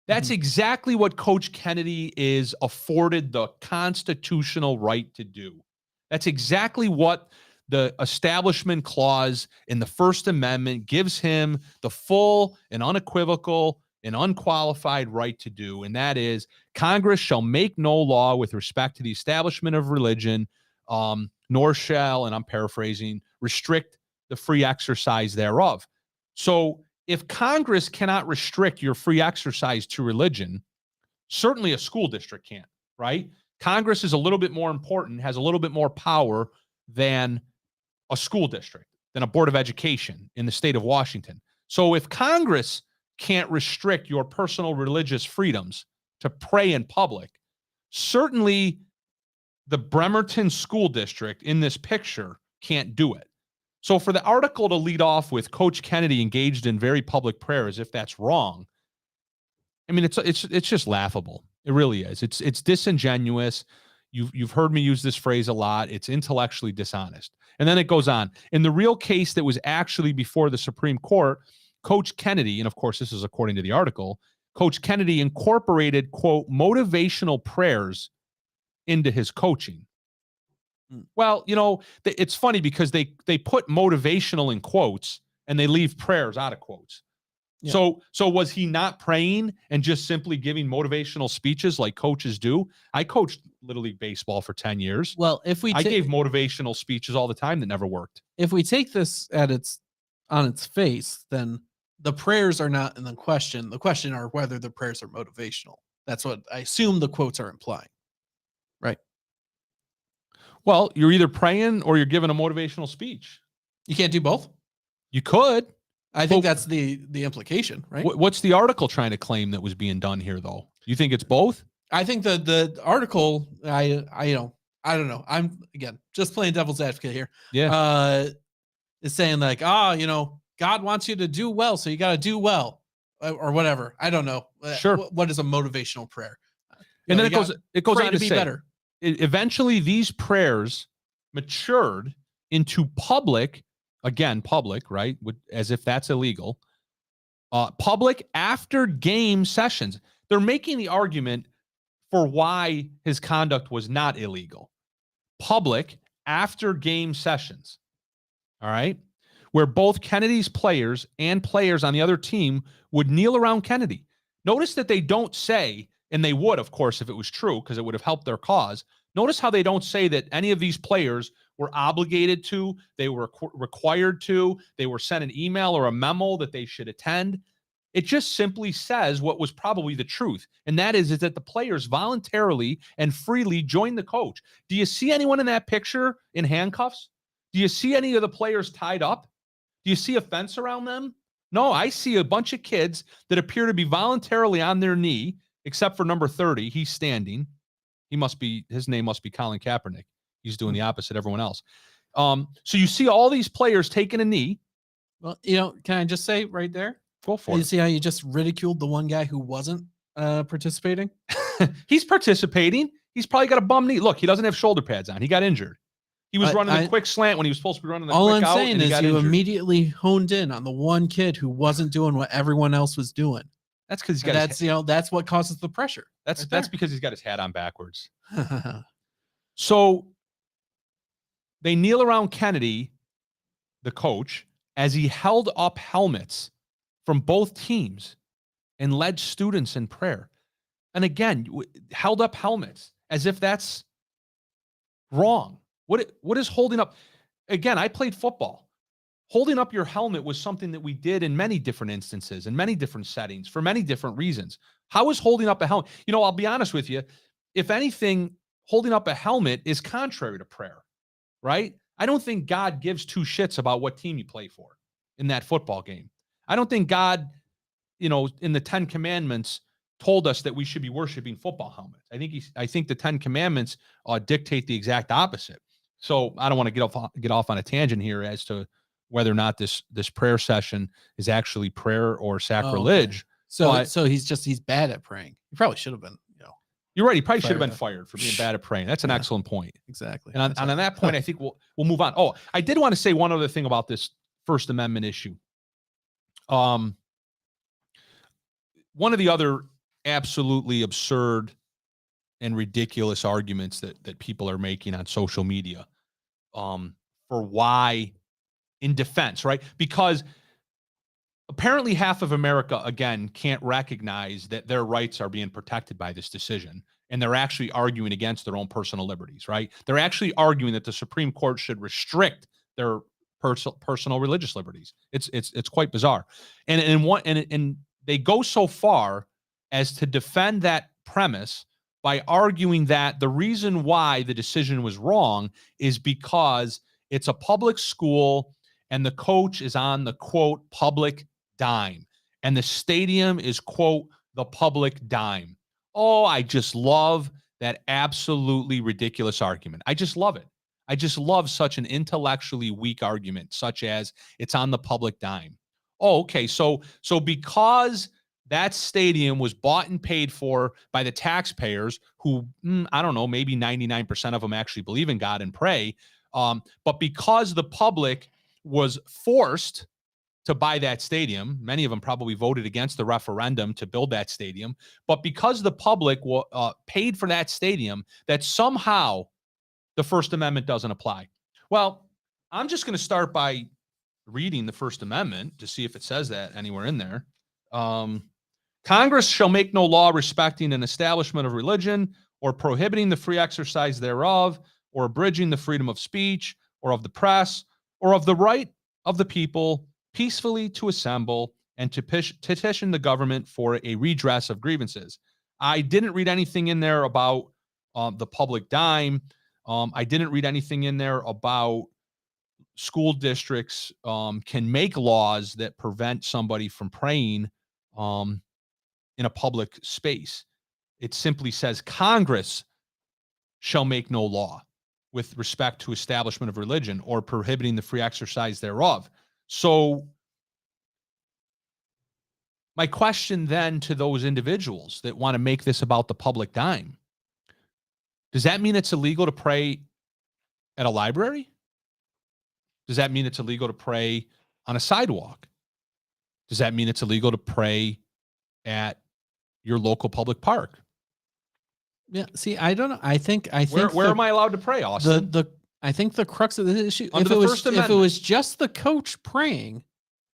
That's exactly what Coach Kennedy is afforded the constitutional right to do. That's exactly what the Establishment Clause in the First Amendment gives him the full and unequivocal and unqualified right to do. And that is, Congress shall make no law with respect to the establishment of religion, nor shall, and I'm paraphrasing, restrict the free exercise thereof. So if Congress cannot restrict your free exercise to religion, certainly a school district can't, right? Congress is a little bit more important, has a little bit more power than a school district, than a board of education in the state of Washington. So if Congress can't restrict your personal religious freedoms to pray in public, certainly the Bremerton School District in this picture can't do it. So for the article to lead off with Coach Kennedy engaged in very public prayer as if that's wrong, I mean, it's just laughable. It really is. It's disingenuous. You've heard me use this phrase a lot. It's intellectually dishonest. And then it goes on. In the real case that was actually before the Supreme Court, Coach Kennedy, and of course this is according to the article, Coach Kennedy incorporated, quote, motivational prayers into his coaching. Well, it's funny because they put motivational in quotes and they leave prayers out of quotes. Yeah. So was he not praying and just simply giving motivational speeches like coaches do? I coached Little League Baseball for 10 years. Well, I gave motivational speeches all the time that never worked. If we take this on its face, then the prayers are not in the question. The question are whether the prayers are motivational. That's what I assume the quotes are implying. Right. Well, you're either praying or you're giving a motivational speech. You can't do both? You could. I think that's the implication, right? What's the article trying to claim that was being done here, though? You think it's both? I think the article, I don't know. I'm, again, just playing devil's advocate here. Yeah. Is saying like, God wants you to do well, so you got to do well, or whatever. I don't know. Sure. What is a motivational prayer? And then it goes on to be say, better. Eventually these prayers matured into public, right? As if that's illegal. Public after game sessions. They're making the argument for why his conduct was not illegal. Public after game sessions. All right. Where both Kennedy's players and players on the other team would kneel around Kennedy. Notice that they don't say, and they would, of course, if it was true, because it would have helped their cause. Notice how they don't say that any of these players were obligated to, they were required to, they were sent an email or a memo that they should attend. It just simply says what was probably the truth. And that is that the players voluntarily and freely joined the coach. Do you see anyone in that picture in handcuffs? Do you see any of the players tied up? Do you see a fence around them? No, I see a bunch of kids that appear to be voluntarily on their knee, except for number 30. He's standing. His name must be Colin Kaepernick. He's doing the opposite of everyone else. So you see all these players taking a knee. Well, can I just say right there? Go for You it. see how you just ridiculed the one guy who wasn't participating? He's participating. He's probably got a bum knee. Look, he doesn't have shoulder pads on. He got injured. He was running a quick slant when he was supposed to be running the all quick I'm out. saying is you injured. immediately honed in on the one kid who wasn't doing what everyone else was doing. That's because he's got that's what causes the pressure. That's because he's got his hat on backwards. So they kneel around Kennedy, the coach, as he held up helmets from both teams and led students in prayer. And again, held up helmets as if that's wrong. What is holding up? Again, I played football. Holding up your helmet was something that we did in many different instances, in many different settings, for many different reasons. How is holding up a helmet? I'll be honest with you. If anything, holding up a helmet is contrary to prayer, right? I don't think God gives two shits about what team you play for in that football game. I don't think God, in the 10 Commandments told us that we should be worshiping football helmets. I think the 10 Commandments dictate the exact opposite. So I don't want to get off on a tangent here as to whether or not this prayer session is actually prayer or sacrilege. Oh, okay. So he's bad at praying. He probably should have been, You're right. He probably should have been fired for being bad at praying. That's an excellent point. Exactly. And on that point, I think we'll move on. Oh, I did want to say one other thing about this First Amendment issue. One of the other absolutely absurd and ridiculous arguments that people are making on social media for why, in defense, right? Because apparently half of America, again, can't recognize that their rights are being protected by this decision. And they're actually arguing against their own personal liberties, right? They're actually arguing that the Supreme Court should restrict their personal religious liberties. It's quite bizarre. And they go so far as to defend that premise by arguing that the reason why the decision was wrong is because it's a public school and the coach is on the, quote, public dime. And the stadium is, quote, the public dime. Oh, I just love that absolutely ridiculous argument. I just love it. I just love such an intellectually weak argument, such as it's on the public dime. Oh, okay. So because that stadium was bought and paid for by the taxpayers who, I don't know, maybe 99% of them actually believe in God and pray. But because the public was forced to buy that stadium, many of them probably voted against the referendum to build that stadium. But because the public paid for that stadium, that somehow the First Amendment doesn't apply. Well, I'm just going to start by reading the First Amendment to see if it says that anywhere in there. Congress shall make no law respecting an establishment of religion or prohibiting the free exercise thereof or abridging the freedom of speech or of the press or of the right of the people peacefully to assemble and to petition the government for a redress of grievances. I didn't read anything in there about the public dime. I didn't read anything in there about school districts can make laws that prevent somebody from praying in a public space. It simply says Congress shall make no law with respect to establishment of religion or prohibiting the free exercise thereof. So my question then to those individuals that want to make this about the public dime, does that mean it's illegal to pray at a library? Does that mean it's illegal to pray on a sidewalk? Does that mean it's illegal to pray at your local public Yeah. See, I don't know. I think where am I allowed to pray, Austin? I think the crux of the issue, Under the First Amendment, if it was just the coach praying,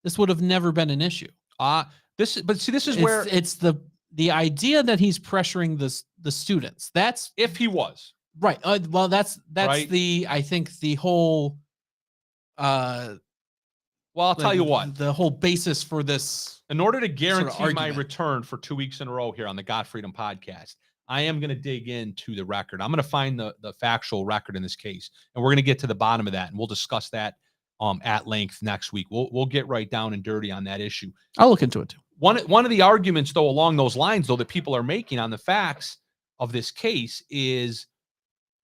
this would have never been an issue. This is where it's the idea that he's pressuring the students. That's if he was right. Well, that's right. I think the whole Well, I'll tell you what. The whole basis for this. In order to guarantee my argument. return for 2 weeks in a row here on the God Freedom podcast, I am going to dig into the record. I'm going to find the factual record in this case, and we're going to get to the bottom of that, and we'll discuss that at length next week. We'll get right down and dirty on that issue. I'll look into it too. One of the arguments, though, along those lines, though, that people are making on the facts of this case is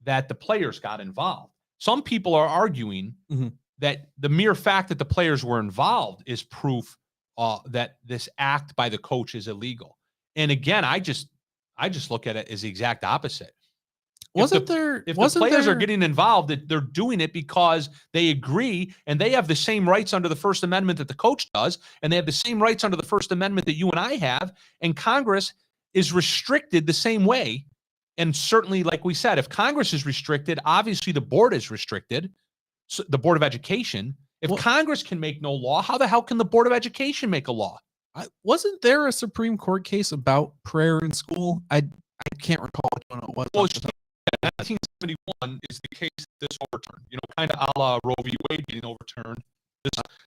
that the players got involved. Some people are arguing that the mere fact that the players were involved is proof that this act by the coach is illegal. And again, I just look at it as the exact opposite. If the players are getting involved, that they're doing it because they agree and they have the same rights under the First Amendment that the coach does, and they have the same rights under the First Amendment that you and I have, and Congress is restricted the same way. And certainly, like we said, if Congress is restricted, obviously the board is restricted, so the Board of Education. If Congress can make no law, how the hell can the Board of Education make a law? Wasn't there a Supreme Court case about prayer in school? I can't recall which one it was. Well, 1971 is the case this overturned. Kind of a la Roe v. Wade getting overturned.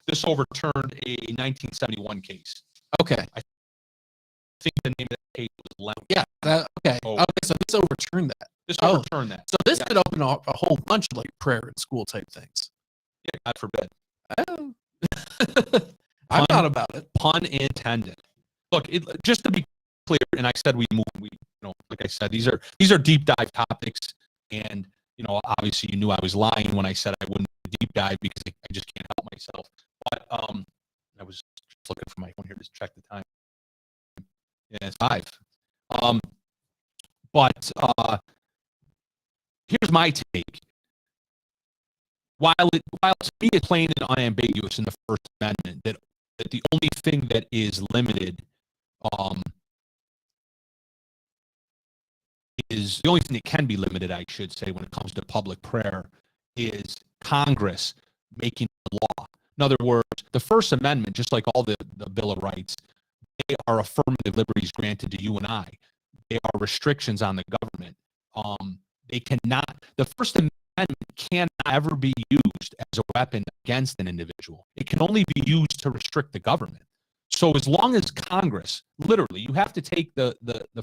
This overturned a 1971 case. Okay. I think the name of that case was Lemon. Yeah. Okay. So this overturned that. This overturned that. So this could open up a whole bunch of prayer in school type things. Yeah, God forbid. I thought about it. Pun intended. Look, just to be clear, and I said we like I said, these are deep dive topics, and obviously you knew I was lying when I said I wouldn't deep dive because I just can't help myself. But I was just looking for my phone here to check the time. Yeah, it's 5. But here's my take. While to me it's plain and unambiguous in the First Amendment that the only thing that is limited is the only thing that can be limited, I should say, when it comes to public prayer is Congress making a law. In other words, the First Amendment, just like all the Bill of Rights, they are affirmative liberties granted to you and I. They are restrictions on the government. The First Amendment cannot ever be used as a weapon against an individual. It can only be used to restrict the government. So as long as Congress, literally, you have to take the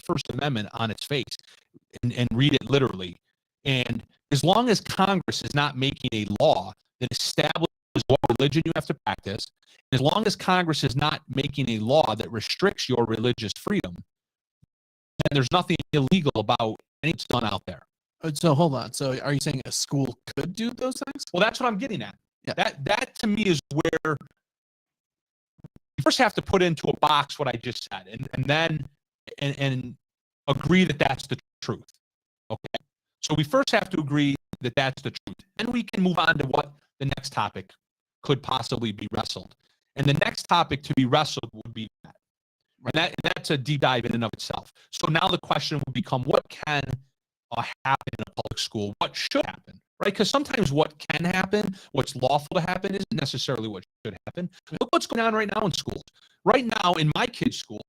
First Amendment on its face and read it literally. And as long as Congress is not making a law that establishes what religion you have to practice, as long as Congress is not making a law that restricts your religious freedom, then there's nothing illegal about anything done out there. So hold on. So are you saying a school could do those things? Well, that's what I'm getting at. Yeah. That to me is where you first have to put into a box what I just said, and then agree that that's the truth. Okay. So we first have to agree that that's the truth, and we can move on to what the next topic could possibly be wrestled. And the next topic to be wrestled would be that. And that's a deep dive in and of itself. So now the question would become, what can happen in a public school? What should happen? Right? Because sometimes what can happen, what's lawful to happen, isn't necessarily what should happen. Look what's going on right now in schools. Right now, in my kids' school,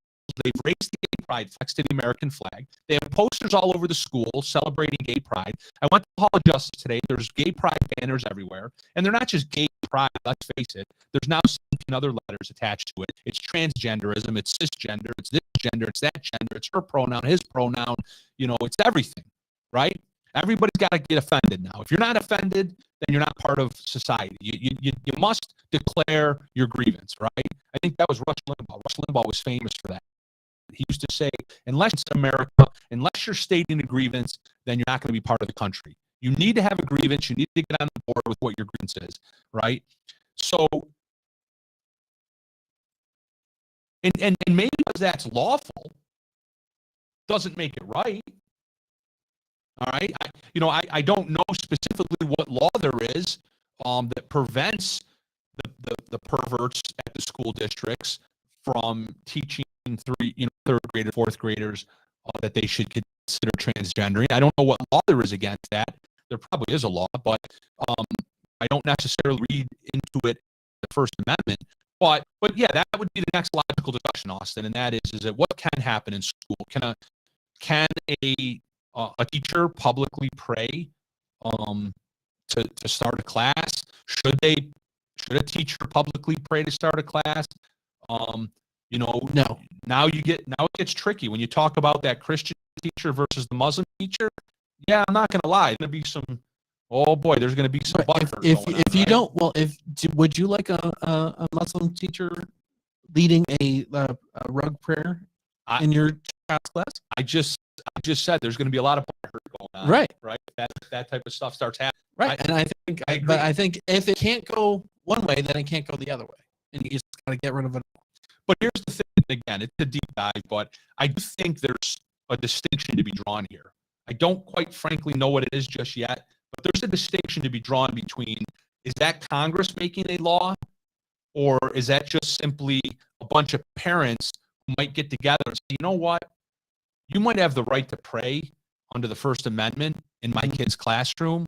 they've raised the gay pride flags to the American flag. They have posters all over the school celebrating gay pride. I went to the Hall of Justice today. There's gay pride banners everywhere. And they're not just gay pride, let's face it. There's now 17 other letters attached to it. It's transgenderism, it's cisgender, it's this gender, it's that gender, it's her pronoun, his pronoun. It's everything, right? Everybody's got to get offended now. If you're not offended, then you're not part of society. You must declare your grievance, right? I think that was Rush Limbaugh. Rush Limbaugh was famous for that. He used to say, unless it's America, unless you're stating a grievance, then you're not going to be part of the country. You need to have a grievance. You need to get on the board with what your grievance is, right? So, and maybe because that's lawful doesn't make it right. All right. I don't know specifically what law there is that prevents the perverts at the school districts from teaching third grader, fourth graders that they should consider transgendering. I don't know what law there is against that. There probably is a law, but I don't necessarily read into it the First Amendment. But yeah, that would be the next logical discussion, Austin, and that is that what can happen in school? Can a teacher publicly pray to start a class? Should they Should a teacher publicly pray to start a class? No. Now it gets tricky when you talk about that Christian teacher versus the Muslim teacher. Yeah, I'm not going to lie. There's going to be some. Oh boy, there's going to be some butthurt If going on, you right? don't, well, would you like a Muslim teacher leading a rug prayer in your child's class? I just said there's going to be a lot of butthurt going on, Right. That type of stuff starts happening, right? And I agree. But I think if it can't go one way, then it can't go the other way, and you just got to get rid of it. But here's the thing. Again, it's a deep dive, but I do think there's a distinction to be drawn here. I don't quite frankly know what it is just yet, but there's a distinction to be drawn between, is that Congress making a law, or is that just simply a bunch of parents who might get together and say, you know what, you might have the right to pray under the First Amendment in my kid's classroom,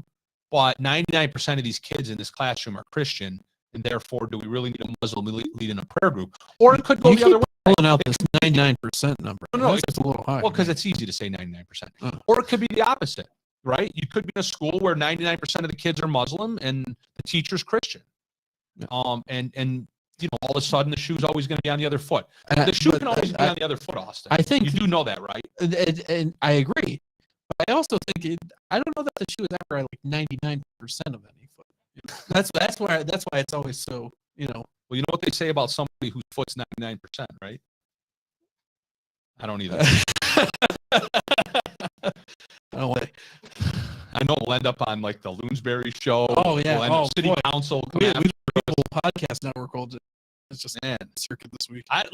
but 99% of these kids in this classroom are Christian, and therefore, do we really need a Muslim leading a prayer group? Or it could go the other way. Pulling out this 99% number. No, it's a little high. Well, because it's easy to say 99%. Or it could be the opposite, right? You could be in a school where 99% of the kids are Muslim and the teacher's Christian. And all of a sudden the shoe's always going to be on the other foot. The shoe can always be on the other foot, Austin. I think you do know that, right? And I agree. But I also think I don't know that the shoe is ever at like 99% of any foot. That's why it's always so, Well, you know what they say about somebody whose foot's 99%, right? I don't either. No way. I know we'll end up on like the Loonsberry show. Oh yeah. We'll end up City Council. We have a whole podcast network called it's just circuit this week. I've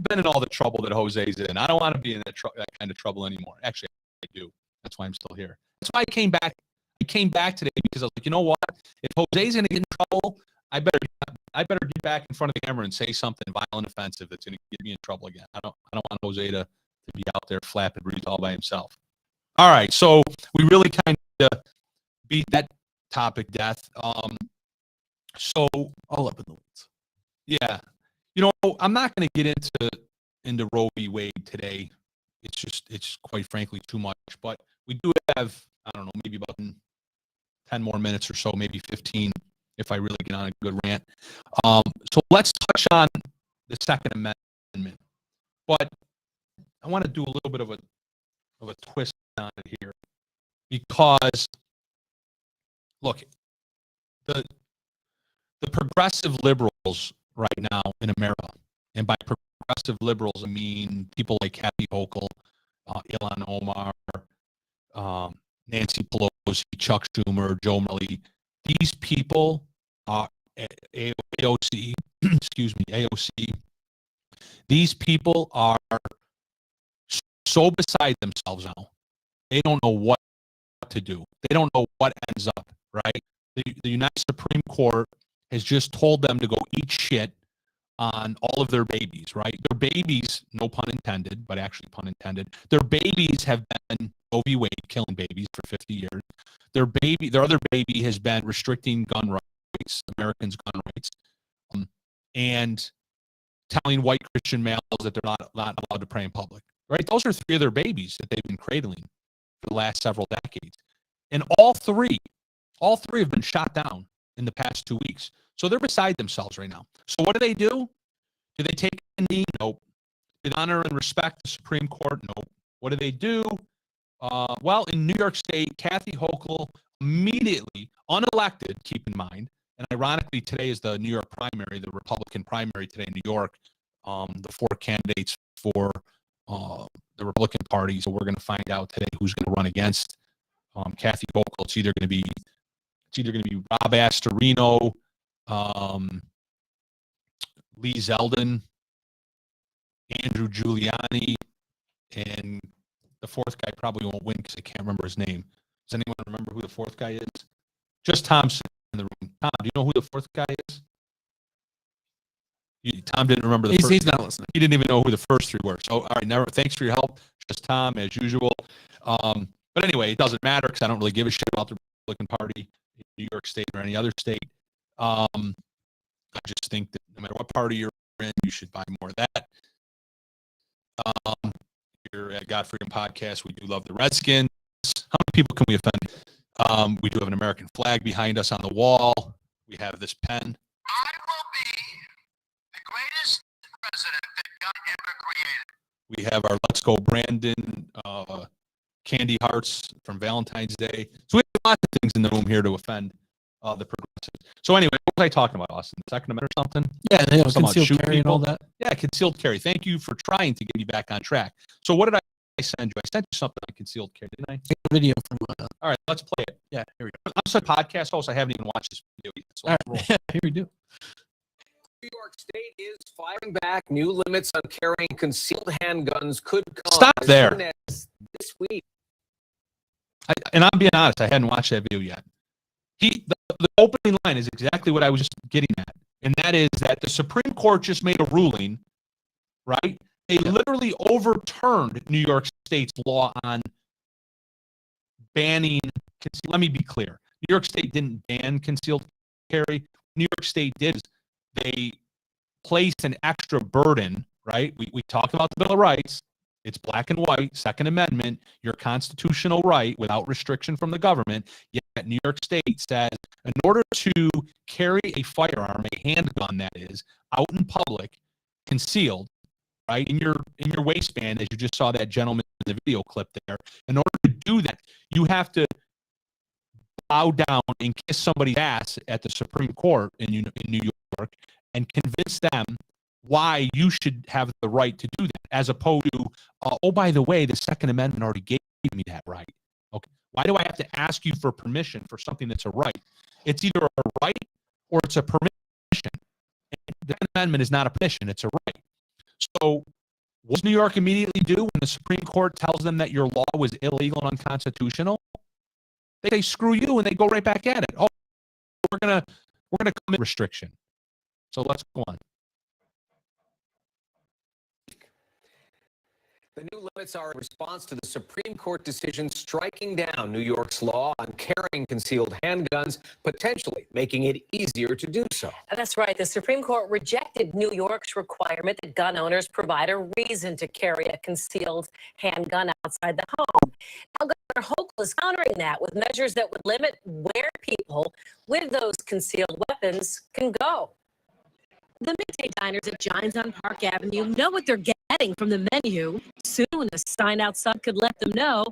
been in all the trouble that Jose's in. I don't want to be in that kind of trouble anymore. Actually, I do. That's why I'm still here. That's why I came back. I came back today because I was like, you know what? If Jose's going to get in trouble, I better get back in front of the camera and say something violent, offensive that's going to get me in trouble again. I don't want Jose to be out there flapping breeze all by himself. All right, so we really kind of beat that topic death. So all up in the weeds. Yeah, I'm not going to get into Roe v. Wade today. It's quite frankly too much. But we do have, I don't know, maybe about 10 more minutes or so, maybe 15, if I really get on a good rant. So let's touch on the Second Amendment. But I want to do a little bit of a twist on it here, because look, the progressive liberals right now in America, and by progressive liberals I mean people like Kathy Hochul, Ilhan Omar, Nancy Pelosi, Chuck Schumer, Joe Murley. These people are AOC. Excuse me, AOC. These people are so beside themselves now. They don't know what to do. They don't know what ends up, right? The United Supreme Court has just told them to go eat shit on all of their babies, right? Their babies, no pun intended, but actually pun intended, their babies have been Roe v. Wade, killing babies for 50 years. Their other baby has been restricting gun rights, Americans' gun rights, and telling white Christian males that they're not allowed to pray in public, right? Those are three of their babies that they've been cradling for the last several decades. And all three have been shot down in the past 2 weeks. So they're beside themselves right now. So what do? Do they take a knee? Nope. Do they honor and respect the Supreme Court? Nope. What do? Well, in New York State, Kathy Hochul immediately, unelected, keep in mind, and ironically today is the New York primary, the Republican primary today in New York, the four candidates for the Republican Party. So we're going to find out today who's going to run against Kathy Hochul. It's either going to be Rob Astorino, Lee Zeldin, Andrew Giuliani, and the fourth guy probably won't win because I can't remember his name. Does anyone remember who the fourth guy is? Just Tom's in the room. Tom, do you know who the fourth guy is? Tom didn't remember the first. He's not listening. He didn't even know who the first three were. So, all right, thanks for your help. Just Tom, as usual. But anyway, it doesn't matter because I don't really give a shit about the Republican Party in New York State or any other state. I just think that no matter what party you're in, you should buy more of that. Here at God Freedom Podcast, we do love the Redskins. How many people can we offend? We do have an American flag behind us on the wall. We have this pen. greatest president that God ever created. We have our Let's Go Brandon candy hearts from Valentine's Day. So we have lots of things in the room here to offend the progressives. So anyway, what was I talking about, Austin? Second Amendment or something? Yeah, you know, Something about concealed shooting carry and all people? that. Yeah, concealed carry. Thank you for trying to get me back on track. So what did I send you? I sent you something on concealed carry, didn't I? A video from. All right, let's play it. Yeah, here we go. I'm such a podcast host. I haven't even watched this video yet. So All let's right, roll. here we do. New York State is firing back. New limits on carrying concealed handguns could come Stop as there. soon as this week. And I'm being honest, I hadn't watched that video yet. The opening line is exactly what I was just getting at, and that is that the Supreme Court just made a ruling, right? They literally overturned New York State's law on banning. Let me be clear: New York State didn't ban concealed carry. New York State did is they placed an extra burden, right? We talked about the Bill of Rights. It's black and white, Second Amendment, your constitutional right without restriction from the government. Yet New York State says in order to carry a firearm, a handgun that is, out in public, concealed, right, in your waistband, as you just saw that gentleman in the video clip there, in order to do that, you have to bow down and kiss somebody's ass at the Supreme Court in New York and convince them why you should have the right to do that, as opposed to, oh, by the way, the Second Amendment already gave me that right. Okay, why do I have to ask you for permission for something that's a right? It's either a right or it's a permission. The Second Amendment is not a permission; it's a right. So, what does New York immediately do when the Supreme Court tells them that your law was illegal and unconstitutional? They say screw you, and they go right back at it. Oh, we're gonna commit restriction. So let's go on. The new limits are in response to the Supreme Court decision striking down New York's law on carrying concealed handguns, potentially making it easier to do so. That's right. The Supreme Court rejected New York's requirement that gun owners provide a reason to carry a concealed handgun outside the home. Now, Governor Hochul is countering that with measures that would limit where people with those concealed weapons can go. The midday diners at Giants on Park Avenue know what they're getting from the menu. Soon, a sign outside could let them know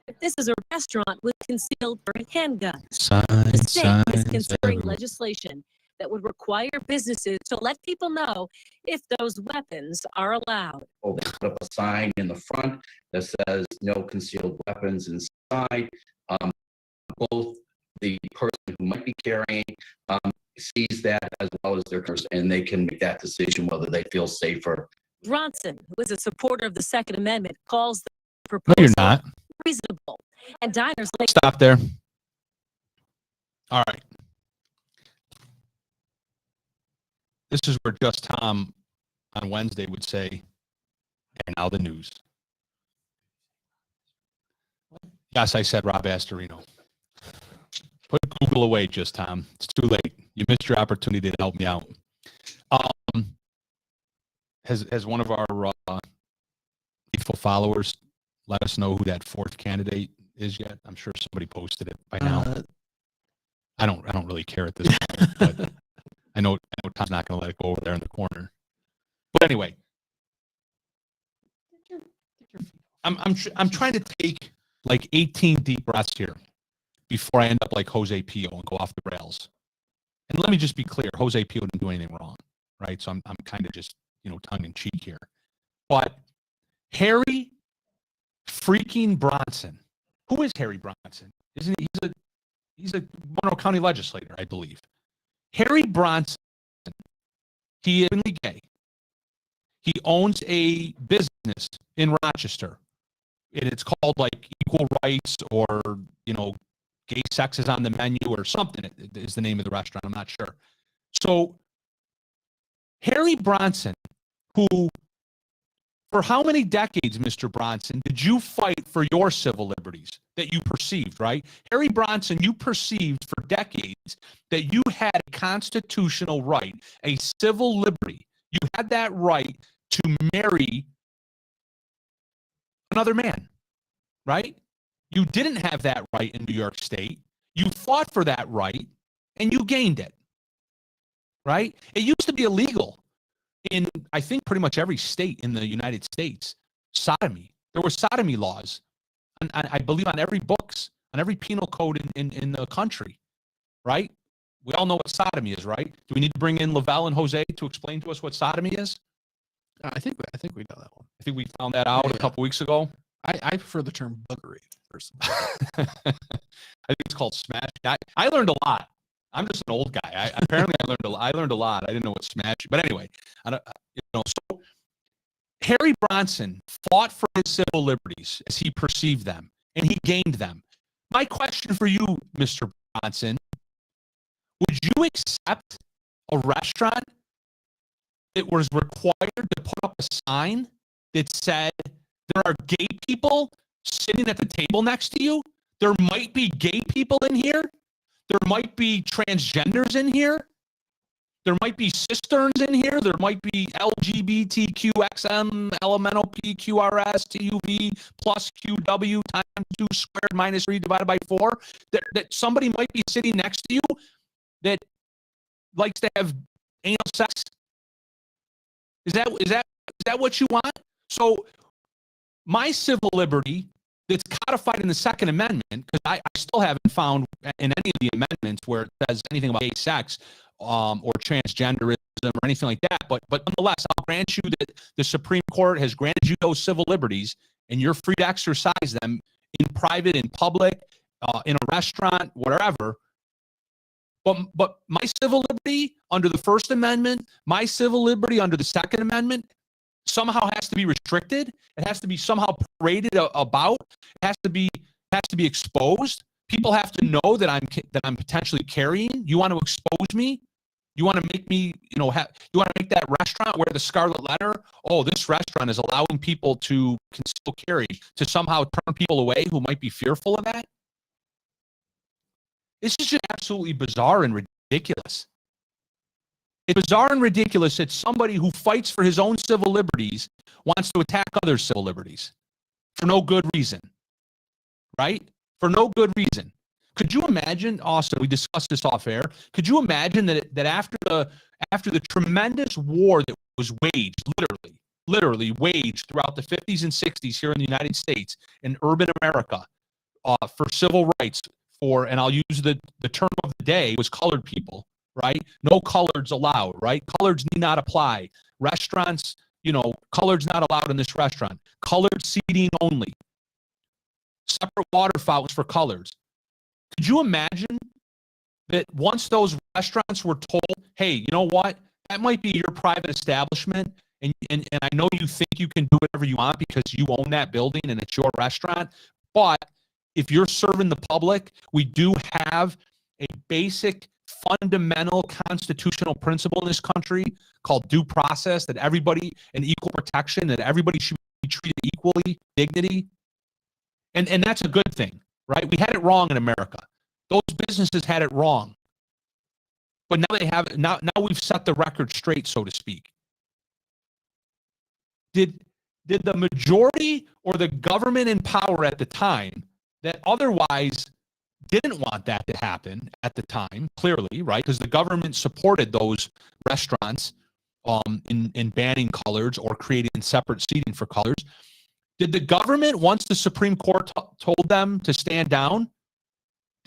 that this is a restaurant with concealed handguns. The state is considering legislation that would require businesses to let people know if those weapons are allowed. Or put up a sign in the front that says no concealed weapons inside. Both the person who might be carrying sees that as well as their person, and they can make that decision whether they feel safer. Bronson, who is a supporter of the Second Amendment, calls the No, proposal you're not. reasonable. And diners like Stop there. All right. This is where Just Tom on Wednesday would say, and now the news. Yes, I said Rob Astorino. Put Google away, Just Tom. It's too late. You missed your opportunity to help me out. Has one of our faithful followers let us know who that fourth candidate is yet? I'm sure somebody posted it by now. I don't really care at this point, but I know Tom's not going to let it go over there in the corner. But anyway, I'm trying to take like 18 deep breaths here before I end up like Jose Pio and go off the rails. And let me just be clear, Jose Pio didn't do anything wrong, right? So I'm kind of just, tongue in cheek here. But Harry freaking Bronson, who is Harry Bronson? Isn't he? He's a Monroe County legislator, I believe. Harry Bronson, he is openly gay. He owns a business in Rochester. And it's called like Equal Rights or, Gay Sex is on the Menu or something is the name of the restaurant. I'm not sure. So Harry Bronson, who, for how many decades, Mr. Bronson, did you fight for your civil liberties that you perceived, right? Harry Bronson, you perceived for decades that you had a constitutional right, a civil liberty. You had that right to marry another man, right? You didn't have that right in New York State. You fought for that right, and you gained it, right? It used to be illegal in, I think, pretty much every state in the United States. Sodomy. There were sodomy laws, I believe, on every books, on every penal code in the country, right? We all know what sodomy is, right? Do we need to bring in Lavelle and Jose to explain to us what sodomy is? I think we know that one. I think we found that out a couple weeks ago. I prefer the term buggery personally. I think it's called smash. I learned a lot. I'm just an old guy. Apparently I learned a lot. I didn't know what smash. But anyway, so Harry Bronson fought for his civil liberties as he perceived them, and he gained them. My question for you, Mr. Bronson, would you accept a restaurant that was required to put up a sign that said there are gay people sitting at the table next to you? There might be gay people in here. There might be transgenders in here. There might be cisterns in here. There might be LGBTQXM, elemental PQRS, TUV, plus QW times 2 squared minus 3 divided by 4. That somebody might be sitting next to you that likes to have anal sex. Is that what you want? So my civil liberty that's codified in the Second Amendment, because I still haven't found in any of the amendments where it says anything about gay sex or transgenderism or anything like that. But nonetheless, I'll grant you that the Supreme Court has granted you those civil liberties, and you're free to exercise them in private, in public, in a restaurant, whatever. But my civil liberty under the First Amendment, my civil liberty under the Second Amendment, somehow has to be restricted. It has to be somehow paraded about. It has to be exposed. People have to know that I'm potentially carrying. You want to expose me? You want to make me, you want to make that restaurant wear the scarlet letter? Oh, this restaurant is allowing people to conceal carry, to somehow turn people away who might be fearful of that? This is just absolutely bizarre and ridiculous. It's bizarre and ridiculous that somebody who fights for his own civil liberties wants to attack others' civil liberties for no good reason, right? For no good reason. Could you imagine, Austin, we discussed this off air, could you imagine that after the tremendous war that was waged, literally waged throughout the 50s and 60s here in the United States, in urban America, for civil rights, and I'll use the term of the day, was colored people, right? No coloreds allowed, right? Coloreds need not apply. Restaurants, coloreds not allowed in this restaurant. Colored seating only. Separate water fountains for coloreds. Could you imagine that once those restaurants were told, hey, you know what? That might be your private establishment, and I know you think you can do whatever you want because you own that building and it's your restaurant, but if you're serving the public, we do have a basic fundamental constitutional principle in this country called due process, that everybody, and equal protection, that everybody should be treated equally, dignity. And that's a good thing, right? We had it wrong in America. Those businesses had it wrong. But now they have it. Now we've set the record straight, so to speak. Did the majority or the government in power at the time that otherwise didn't want that to happen at the time, clearly, right? Because the government supported those restaurants in banning coloreds or creating separate seating for coloreds. Did the government, once the Supreme Court told them to stand down,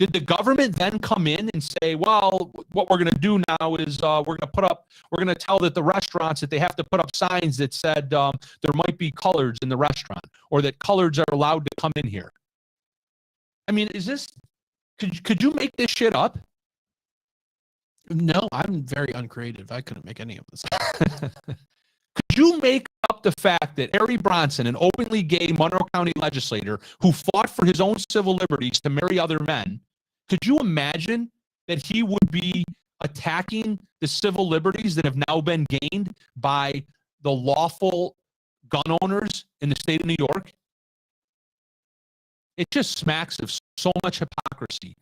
did the government then come in and say, well, what we're going to do now is we're going to tell that the restaurants that they have to put up signs that said there might be coloreds in the restaurant, or that coloreds are allowed to come in here? I mean, could you make this shit up? No, I'm very uncreative. I couldn't make any of this. Could you make up the fact that Harry Bronson, an openly gay Monroe County legislator who fought for his own civil liberties to marry other men, could you imagine that he would be attacking the civil liberties that have now been gained by the lawful gun owners in the state of New York? It just smacks of so much hypocrisy.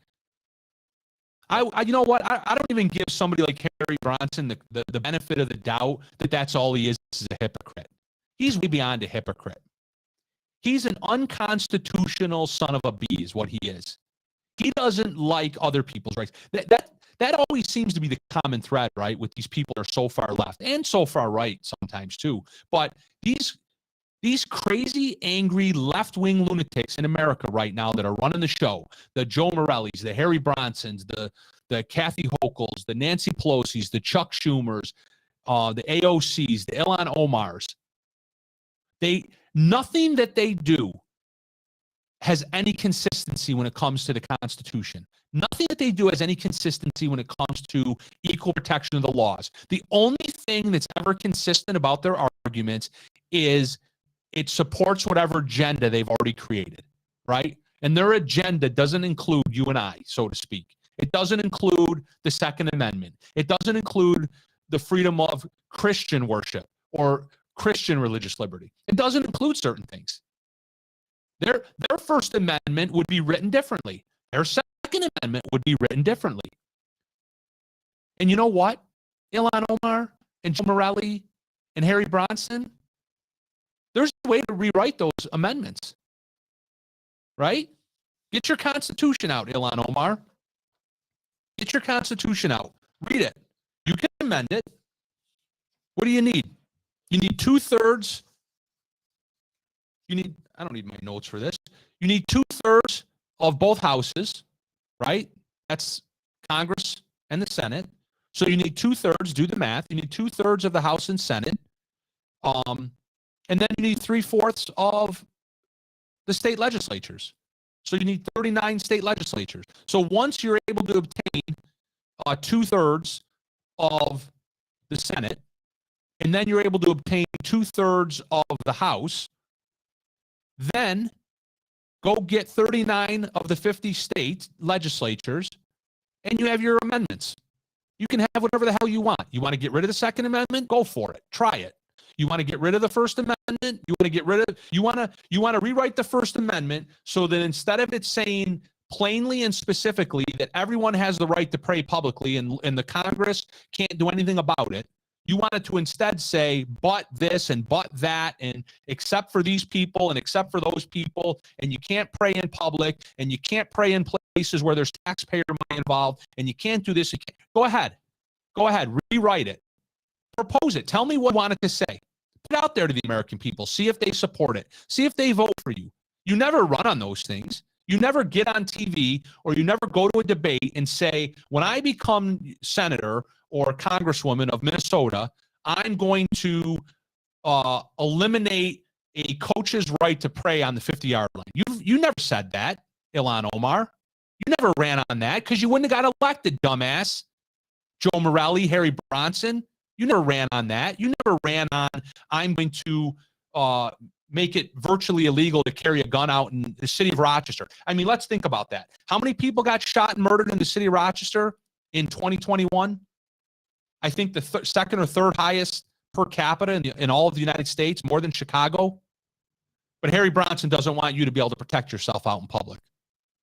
You know what? I don't even give somebody like Harry Bronson the benefit of the doubt that that's all he is a hypocrite. He's way beyond a hypocrite. He's an unconstitutional son of a bee is what he is. He doesn't like other people's rights. That always seems to be the common thread, right? With these people that are so far left and so far right sometimes too. But these crazy, angry, left-wing lunatics in America right now that are running the show, the Joe Morellis, the Harry Bronsons, the Kathy Hochul's, the Nancy Pelosi's, the Chuck Schumers, the AOCs, the Ilhan Omars, nothing that they do has any consistency when it comes to the Constitution. Nothing that they do has any consistency when it comes to equal protection of the laws. The only thing that's ever consistent about their arguments is it supports whatever agenda they've already created, right? And their agenda doesn't include you and I, so to speak. It doesn't include the Second Amendment. It doesn't include the freedom of Christian worship or Christian religious liberty. It doesn't include certain things. Their First Amendment would be written differently. Their Second Amendment would be written differently. And you know what? Ilhan Omar and Joe Morelli and Harry Bronson, there's a way to rewrite those amendments, right? Get your Constitution out, Ilhan Omar. Get your Constitution out. Read it. You can amend it. What do you need? You need 2/3. I don't need my notes for this. You need 2/3 of both houses, right? That's Congress and the Senate. So you need 2/3, do the math. You need 2/3 of the House and Senate. And then you need 3/4 of the state legislatures. So you need 39 state legislatures. So once you're able to obtain 2/3 of the Senate, and then you're able to obtain 2/3 of the House, then go get 39 of the 50 state legislatures, and you have your amendments. You can have whatever the hell you want. You want to get rid of the Second Amendment? Go for it. Try it. You want to get rid of the First Amendment? You want to rewrite the First Amendment so that instead of it saying plainly and specifically that everyone has the right to pray publicly and the Congress can't do anything about it, you want it to instead say, but this and but that, and except for these people and except for those people, and you can't pray in public, and you can't pray in places where there's taxpayer money involved, and you can't do this. Go ahead, rewrite it, propose it. Tell me what you want it to say. Put it out there to the American people. See if they support it. See if they vote for you. You never run on those things. You never get on TV or you never go to a debate and say, when I become senator or congresswoman of Minnesota, I'm going to eliminate a coach's right to pray on the 50-yard line. You never said that, Ilhan Omar. You never ran on that because you wouldn't have got elected, dumbass. Joe Morelli, Harry Bronson. You never ran on that. You never ran on, I'm going to make it virtually illegal to carry a gun out in the city of Rochester. I mean, let's think about that. How many people got shot and murdered in the city of Rochester in 2021? I think the second or third highest per capita in all of the United States, more than Chicago. But Harry Bronson doesn't want you to be able to protect yourself out in public.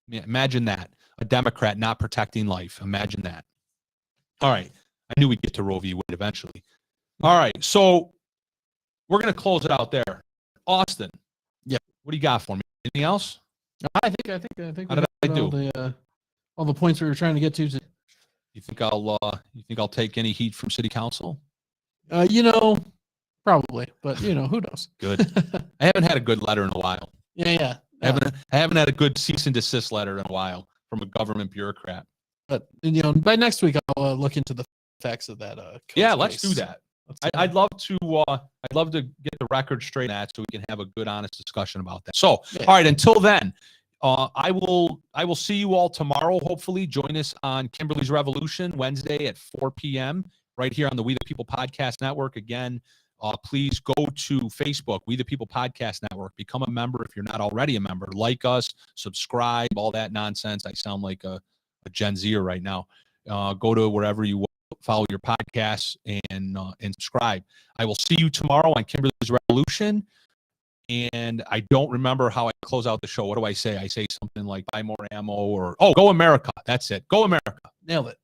I mean, imagine that. A Democrat not protecting life. Imagine that. All right. I knew we'd get to Roe v. Wade eventually. All right. So we're going to close it out there. Austin. Yeah. What do you got for me? Anything else? I think How did I do? All the points we were trying to get to. You think I'll take any heat from city council? Probably, but who knows? Good. I haven't had a good letter in a while. Yeah. I haven't had a good cease and desist letter in a while from a government bureaucrat. But by next week I'll look into the facts of that. Yeah, let's do that. I'd love to get the record straight on that so we can have a good, honest discussion about that. So, Yeah. All right, until then, I will see you all tomorrow. Hopefully, join us on Kimberly's Revolution Wednesday at 4 p.m. right here on the We the People Podcast Network. Again, please go to Facebook, We the People Podcast Network. Become a member if you're not already a member. Like us, subscribe, all that nonsense. I sound like a Gen Zer right now. Go to wherever you follow your podcasts and subscribe. I will see you tomorrow on Kimberly's Revolution. And I don't remember how I close out the show. What do I say? I say something like buy more ammo or go America. That's it. Go America. Nailed it.